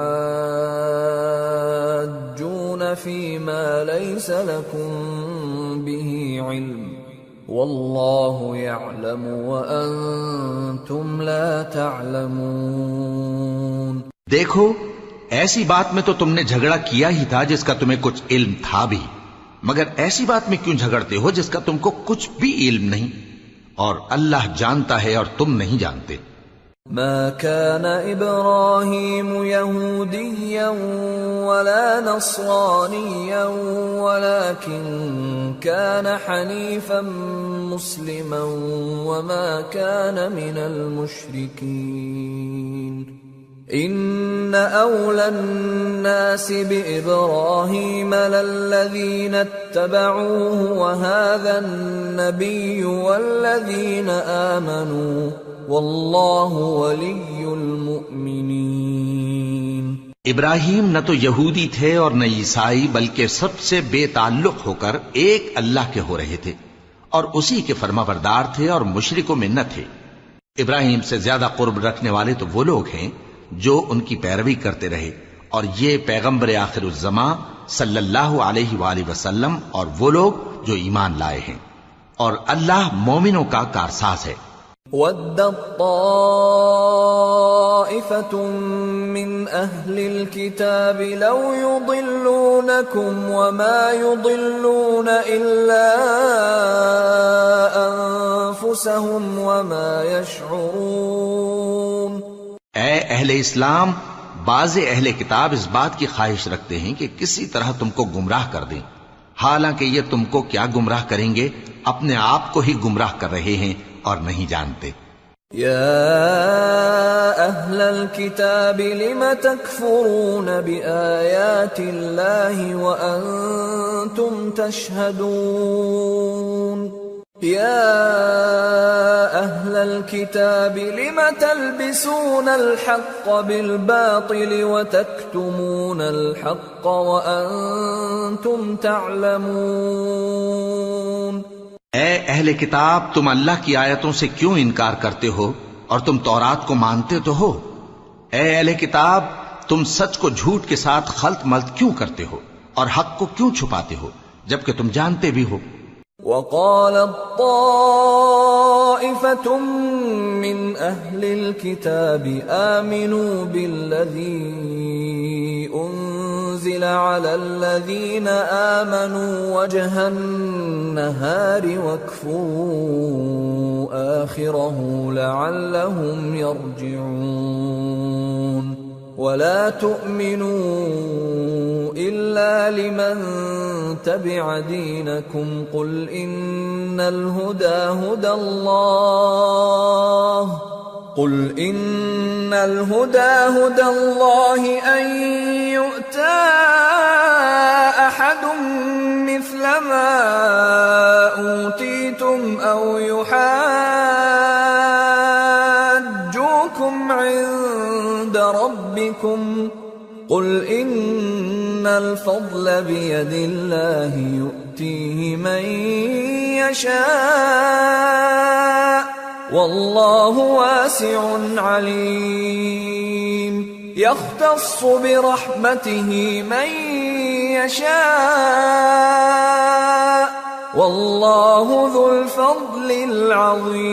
فيما ليس لكم به علم واللہ یعلم وانتم لا تعلمون. دیکھو، ایسی بات میں تو تم نے جھگڑا کیا ہی تھا جس کا تمہیں کچھ علم تھا بھی، مگر ایسی بات میں کیوں جھگڑتے ہو جس کا تم کو کچھ بھی علم نہیں، اور اللہ جانتا ہے اور تم نہیں جانتے. ما كان إبراهيم يهوديا ولا نصرانيا ولكن كان حنيفا مسلما وما كان من المشركين. إن أولى الناس بإبراهيم للذين اتبعوه وهذا النبي والذين آمنوا واللہ ولی المؤمنین. ابراہیم نہ تو یہودی تھے اور نہ عیسائی، بلکہ سب سے بے تعلق ہو کر ایک اللہ کے ہو رہے تھے اور اسی کے فرما بردار تھے اور مشرکوں میں نہ تھے. ابراہیم سے زیادہ قرب رکھنے والے تو وہ لوگ ہیں جو ان کی پیروی کرتے رہے، اور یہ پیغمبر آخر الزماں صلی اللہ علیہ وآلہ وسلم اور وہ لوگ جو ایمان لائے ہیں، اور اللہ مومنوں کا کارساز ہے. وَدَّت طَّائِفَةٌ مِّنْ أَهْلِ الْكِتَابِ لَوْ يُضِلُّونَكُمْ وَمَا يُضِلُّونَ إِلَّا أَنفُسَهُمْ وَمَا يَشْعُرُونَ. اے اہل اسلام، بعض اہل کتاب اس بات کی خواہش رکھتے ہیں کہ کسی طرح تم کو گمراہ کر دیں، حالانکہ یہ تم کو کیا گمراہ کریں گے، اپنے آپ کو ہی گمراہ کر رہے ہیں اور نہیں جانتے. یا اہل الکتاب لم تکفرون بآیات اللہ وانتم تشہدون. یا اہل الکتاب لم تلبسون الحق بالباطل وتکتمون الحق وانتم تعلمون. اے اہل کتاب، تم اللہ کی آیتوں سے کیوں انکار کرتے ہو اور تم تورات کو مانتے تو ہو؟ اے اہل کتاب، تم سچ کو جھوٹ کے ساتھ خلط ملط کیوں کرتے ہو اور حق کو کیوں چھپاتے ہو جبکہ تم جانتے بھی ہو؟ وَقَالَتْ طَائِفَةٌ مِّنْ أَهْلِ الْكِتَابِ آمِنُوا بِالَّذِي أُنزِلَ عَلَى الَّذِينَ آمَنُوا وَجْهَ النَّهَارِ وَاكْفُرُوا آخِرَهُ لَعَلَّهُمْ يَرْجِعُونَ. وَلَا تُؤْمِنُوا إِلَّا لِمَن تَبِعَ دِينَكُمْ قُلْ إِنَّ الْهُدَى هُدَى اللَّهِ أَن يُؤْتَى أَحَدٌ مِثْلَ مَا أُوتِيتُمْ أَوْ يُحَاجُّوكُمْ عِندَ رَبِّكُمْ قُلْ إِنَّ الْفَضْلَ بِيَدِ اللَّهِ يُؤْتِيهِ مَن يَشَاءُ وَاللَّهُ وَاسِعٌ عَلِيمٌ. يَخْتَصُّ بِرَحْمَتِهِ مَن يَشَاءُ وَاللَّهُ ذُو الْفَضْلِ الْعَظِيمِ.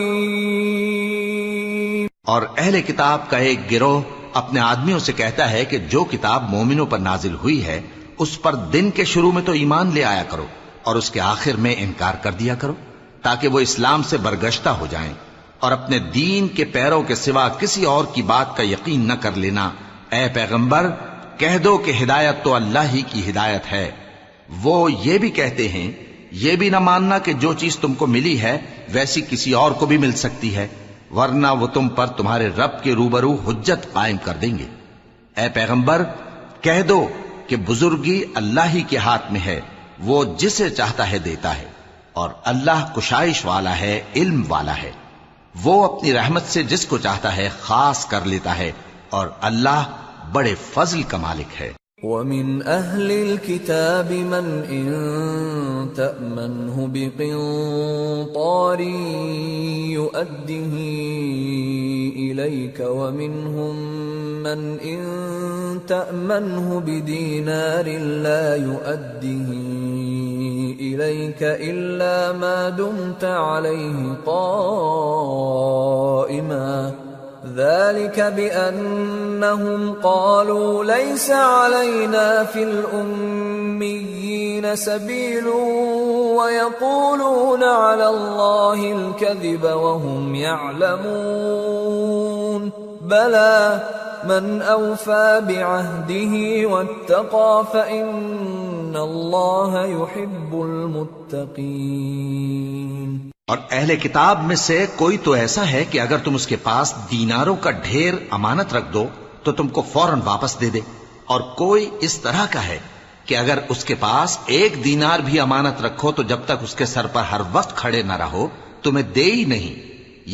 اور اہل کتاب کا ایک گروہ اپنے آدمیوں سے کہتا ہے کہ جو کتاب مومنوں پر نازل ہوئی ہے اس پر دن کے شروع میں تو ایمان لے آیا کرو اور اس کے آخر میں انکار کر دیا کرو، تاکہ وہ اسلام سے برگشتہ ہو جائیں، اور اپنے دین کے پیروں کے سوا کسی اور کی بات کا یقین نہ کر لینا. اے پیغمبر، کہہ دو کہ ہدایت تو اللہ ہی کی ہدایت ہے. وہ یہ بھی کہتے ہیں یہ بھی نہ ماننا کہ جو چیز تم کو ملی ہے ویسی کسی اور کو بھی مل سکتی ہے، ورنہ وہ تم پر تمہارے رب کے روبرو حجت قائم کر دیں گے. اے پیغمبر، کہہ دو کہ بزرگی اللہ ہی کے ہاتھ میں ہے، وہ جسے چاہتا ہے دیتا ہے، اور اللہ کشائش والا ہے، علم والا ہے، وہ اپنی رحمت سے جس کو چاہتا ہے خاص کر لیتا ہے، اور اللہ بڑے فضل کا مالک ہے۔ وَمِنْ أَهْلِ الْكِتَابِ مَنْ إِن تَأْمَنْهُ بِقِنطَارٍ يُؤَدِّهِ إِلَيْكَ وَمِنْهُمْ مَنْ إِن تَأْمَنْهُ بِدِينَارٍ لَا يُؤَدِّهِ إِلَيْكَ إِلَّا مَا دُمْتَ عَلَيْهِ قَائِمًا ذلك بأنهم قالوا ليس علينا في الأميين سبيل ويقولون على الله الكذب وهم يعلمون بلى من أوفى بعهده واتقى فإن الله يحب المتقين۔ اور اہل کتاب میں سے کوئی تو ایسا ہے کہ اگر تم اس کے پاس دیناروں کا ڈھیر امانت رکھ دو تو تم کو فوراً واپس دے دے، اور کوئی اس طرح کا ہے کہ اگر اس کے پاس 1 دینار بھی امانت رکھو تو جب تک اس کے سر پر ہر وقت کھڑے نہ رہو تمہیں دے ہی نہیں،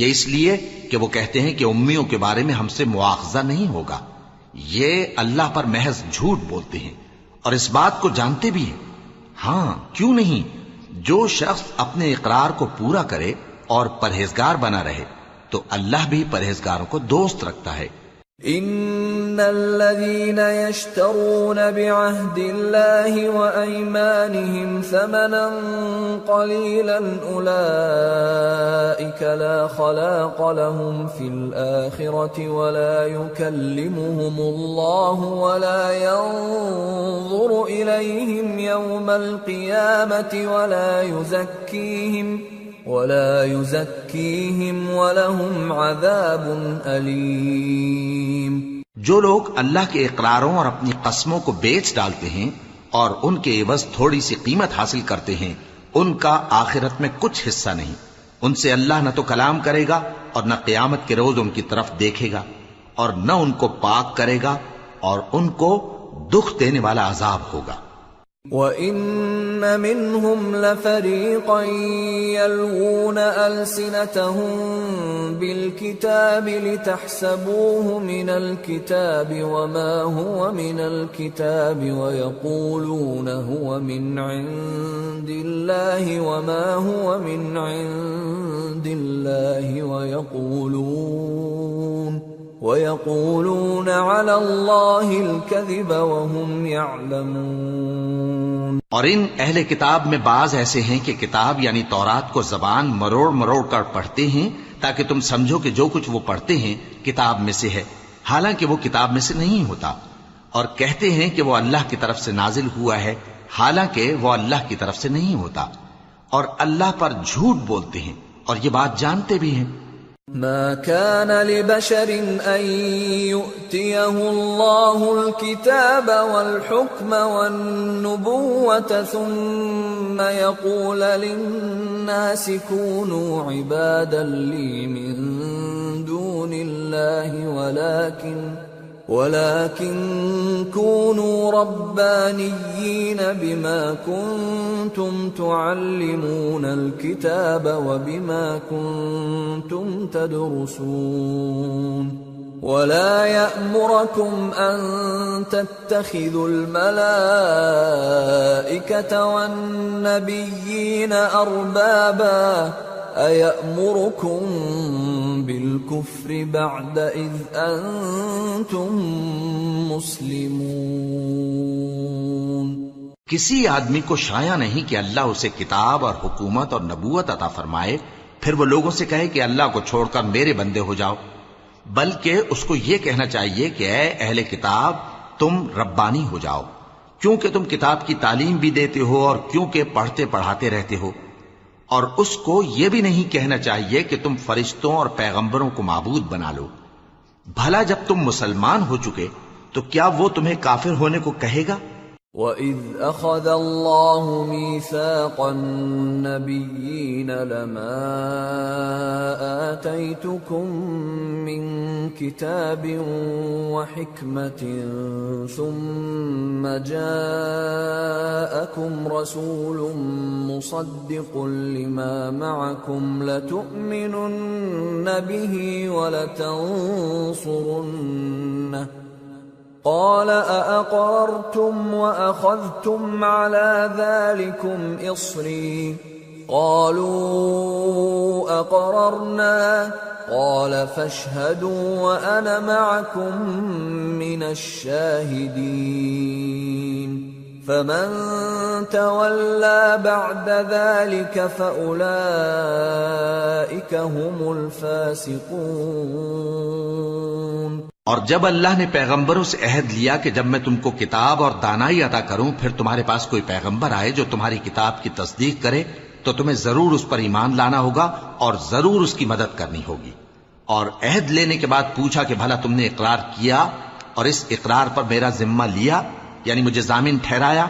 یہ اس لیے کہ وہ کہتے ہیں کہ امیوں کے بارے میں ہم سے مواخذہ نہیں ہوگا۔ یہ اللہ پر محض جھوٹ بولتے ہیں اور اس بات کو جانتے بھی ہیں۔ ہاں کیوں نہیں، جو شخص اپنے اقرار کو پورا کرے اور پرہیزگار بنا رہے تو اللہ بھی پرہیزگاروں کو دوست رکھتا ہے۔ ان الذين يشترون بعهد الله وايمانهم ثمنا قليلا اولئك لا خلاق لهم في الاخره ولا يكلمهم الله ولا ينظر اليهم يوم القيامه ولا يزكيهم ولهم عذاب أليم۔ جو لوگ اللہ کے اقراروں اور اپنی قسموں کو بیچ ڈالتے ہیں اور ان کے عوض تھوڑی سی قیمت حاصل کرتے ہیں، ان کا آخرت میں کچھ حصہ نہیں، ان سے اللہ نہ تو کلام کرے گا اور نہ قیامت کے روز ان کی طرف دیکھے گا، اور نہ ان کو پاک کرے گا، اور ان کو دکھ دینے والا عذاب ہوگا۔ وَإِنَّ مِنْهُمْ لَفَرِيقًا يَلْوُونَ أَلْسِنَتَهُمْ بِالْكِتَابِ لِتَحْسَبُوهُ مِنَ الْكِتَابِ وَمَا هُوَ مِنَ الْكِتَابِ وَيَقُولُونَ هُوَ مِنْ عِنْدِ اللَّهِ وَمَا هُوَ مِنْ عِنْدِ اللَّهِ وَيَقُولُونَ عَلَى اللَّهِ الْكَذِبَ وَهُمْ يَعْلَمُونَ۔ اور ان اہل کتاب میں بعض ایسے ہیں کہ کتاب یعنی تورات کو زبان مروڑ مروڑ کر پڑھتے ہیں تاکہ تم سمجھو کہ جو کچھ وہ پڑھتے ہیں کتاب میں سے ہے، حالانکہ وہ کتاب میں سے نہیں ہوتا، اور کہتے ہیں کہ وہ اللہ کی طرف سے نازل ہوا ہے، حالانکہ وہ اللہ کی طرف سے نہیں ہوتا، اور اللہ پر جھوٹ بولتے ہیں اور یہ بات جانتے بھی ہیں۔ ما كان لبشر أن يؤتيه الله الكتاب والحكم والنبوة ثم يقول للناس كونوا عبادا لي من دون الله ولكن كونوا ربانيين بما كنتم تعلمون الكتاب وبما كنتم تدرسون ولا يأمركم أن تتخذوا الملائكة والنبيين أربابا أَيَأْمُرُكُمْ بِالْكُفْرِ بَعْدَ إِذْ أَنْتُمْ مُسْلِمُونَ۔ کسی آدمی کو شایع نہیں کہ اللہ اسے کتاب اور حکومت اور نبوت عطا فرمائے پھر وہ لوگوں سے کہے کہ اللہ کو چھوڑ کر میرے بندے ہو جاؤ، بلکہ اس کو یہ کہنا چاہیے کہ اے اہل کتاب تم ربانی ہو جاؤ، کیونکہ تم کتاب کی تعلیم بھی دیتے ہو اور کیونکہ پڑھتے پڑھاتے رہتے ہو، اور اس کو یہ بھی نہیں کہنا چاہیے کہ تم فرشتوں اور پیغمبروں کو معبود بنا لو۔ بھلا جب تم مسلمان ہو چکے تو کیا وہ تمہیں کافر ہونے کو کہے گا؟ وَإِذْ أَخَذَ اللَّهُ مِيثَاقَ النَّبِيِّينَ لَمَا آتَيْتُكُم مِّن كِتَابٍ وَحِكْمَةٍ ثُمَّ جَاءَكُمْ رَسُولٌ مُّصَدِّقٌ لِّمَا مَعَكُمْ لَتُؤْمِنُنَّ بِهِ وَلَتَنصُرُنَّهُ قال أأقررتم وأخذتم على ذلكم إصري قالوا أقررنا قال فاشهدوا وأنا معكم من الشاهدين فمن تولى بعد ذلك فأولئك هم الفاسقون۔ اور جب اللہ نے پیغمبروں سے عہد لیا کہ جب میں تم کو کتاب اور دانائی عطا کروں پھر تمہارے پاس کوئی پیغمبر آئے جو تمہاری کتاب کی تصدیق کرے تو تمہیں ضرور اس پر ایمان لانا ہوگا اور ضرور اس کی مدد کرنی ہوگی۔ اور عہد لینے کے بعد پوچھا کہ بھلا تم نے اقرار کیا اور اس اقرار پر میرا ذمہ لیا، یعنی مجھے ضامن ٹھہرایا؟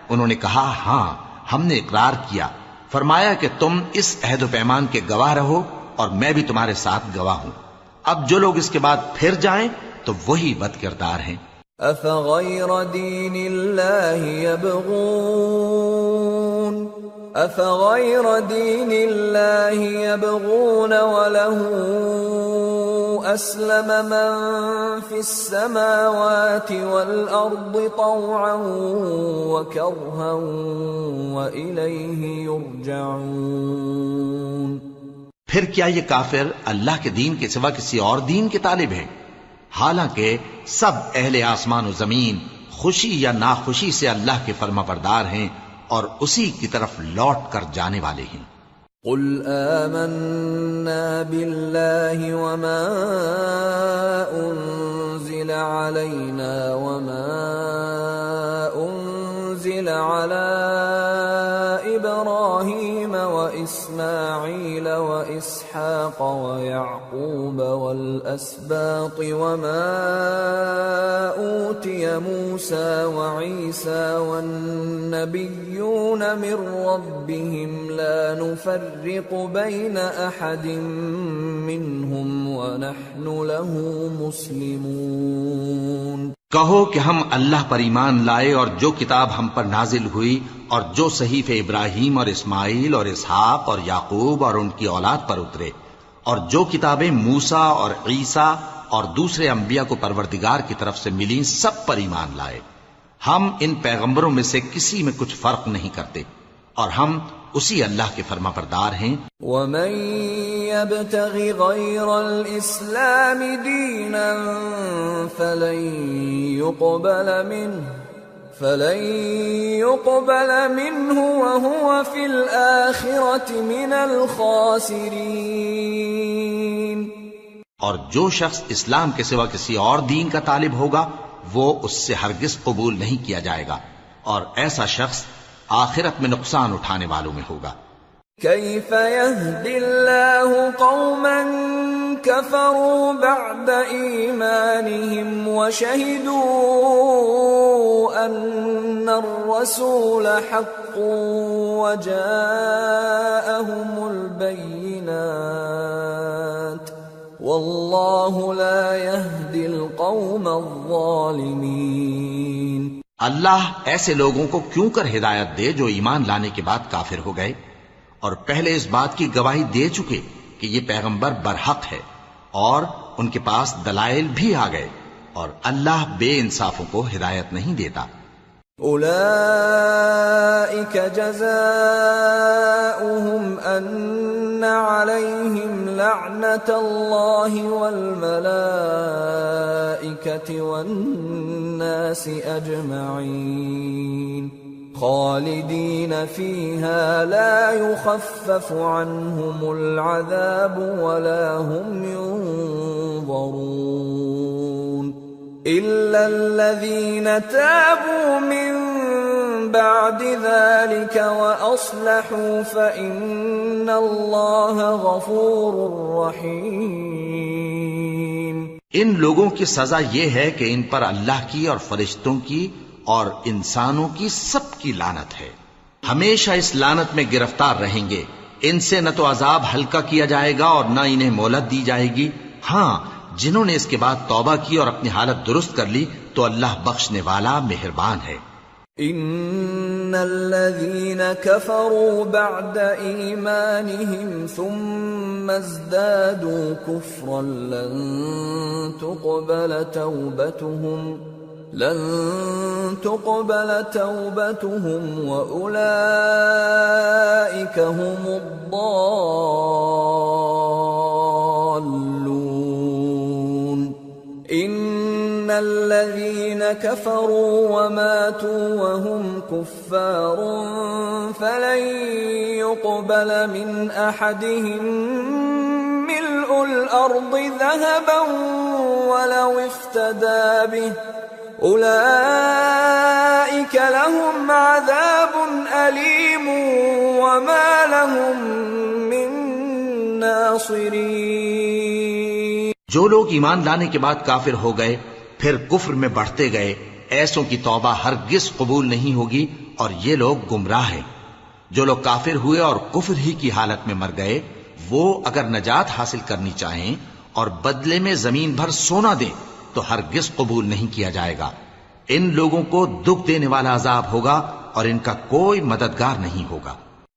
انہوں نے کہا ہاں ہم نے اقرار کیا۔ فرمایا کہ تم اس عہد و پیمان کے گواہ رہو اور میں بھی تمہارے ساتھ گواہ ہوں۔ اب جو لوگ اس کے بعد پھر جائیں تو وہی بد کردار ہیں۔ أفغير دين الله يبغون وله أسلم من في السماوات والأرض طوعا وكرها وإليه يرجعون۔ پھر کیا یہ کافر اللہ کے دین کے سوا کسی اور دین کے طالب ہیں؟ حالانکہ سب اہل آسمان و زمین خوشی یا ناخوشی سے اللہ کے فرما بردار ہیں اور اسی کی طرف لوٹ کر جانے والے ہیں۔ قل آمنا بالله وما أنزل علينا وما أنزل على إبراهيم وإسماعيل وإسحاق ويعقوب والأسباط وما أوتي موسى وعيسى والنبيون من ربهم لا نفرق بين أحد منهم ونحن له مسلمون۔ کہو کہ ہم اللہ پر ایمان لائے اور جو کتاب ہم پر نازل ہوئی اور جو صحیفے ابراہیم اور اسماعیل اور اسحاق اور یعقوب اور ان کی اولاد پر اترے اور جو کتابیں موسیٰ اور عیسیٰ اور دوسرے انبیاء کو پروردگار کی طرف سے ملیں سب پر ایمان لائے۔ ہم ان پیغمبروں میں سے کسی میں کچھ فرق نہیں کرتے اور ہم اسی اللہ کے فرما بردار ہیں۔ وَمَن يَبْتَغِ غَيْرَ الْإِسْلَامِ دِينًا فَلَن يُقْبَلَ مِنْهُ وَهُوَ فِي الْآخِرَةِ مِنَ الْخَاسِرِينَ۔ اور جو شخص اسلام کے سوا کسی اور دین کا طالب ہوگا وہ اس سے ہرگز قبول نہیں کیا جائے گا اور ایسا شخص آخرت میں نقصان اٹھانے والوں میں ہوگا۔ كيف يهدي الله قوما كفروا بعد إيمانهم وشهدوا أن الرسول حق وجاءهم البينات والله لا يهدي القوم الظالمين۔ اللہ ایسے لوگوں کو کیوں کر ہدایت دے جو ایمان لانے کے بعد کافر ہو گئے اور پہلے اس بات کی گواہی دے چکے کہ یہ پیغمبر برحق ہے اور ان کے پاس دلائل بھی آ گئے، اور اللہ بے انصافوں کو ہدایت نہیں دیتا۔ أولئك جزاؤهم أن عليهم لعنة الله والملائكة والناس أجمعين خالدين فيها لا يخفف عنهم العذاب ولا هم ينظرون إلا الذين تابوا من بعد ذلك وأصلحوا فإن الله غفور رحيم۔ ان لوگوں کی سزا یہ ہے کہ ان پر اللہ کی اور فرشتوں کی اور انسانوں کی سب کی لعنت ہے، ہمیشہ اس لعنت میں گرفتار رہیں گے۔ ان سے نہ تو عذاب ہلکا کیا جائے گا اور نہ انہیں مہلت دی جائے گی۔ ہاں، جنہوں نے اس کے بعد توبہ کی اور اپنی حالت درست کر لی تو اللہ بخشنے والا مہربان ہے۔ ان الذين كفروا بعد ایمانهم ثم ازدادوا كفرا لن تقبل توبتهم واولئك هم الضالون۔ ان الذين كفروا وماتوا وهم كفار فلن يقبل من احدهم ملء الارض ذهبا ولو افتدى به اولئك لهم عذاب الیم وما لهم من ناصرین۔ جو لوگ ایمان لانے کے بعد کافر ہو گئے پھر کفر میں بڑھتے گئے، ایسوں کی توبہ ہرگز قبول نہیں ہوگی اور یہ لوگ گمراہ ہیں۔ جو لوگ کافر ہوئے اور کفر ہی کی حالت میں مر گئے، وہ اگر نجات حاصل کرنی چاہیں اور بدلے میں زمین بھر سونا دیں تو ہرگز قبول نہیں کیا جائے گا۔ ان لوگوں کو دکھ دینے والا عذاب ہوگا اور ان کا کوئی مددگار نہیں ہوگا۔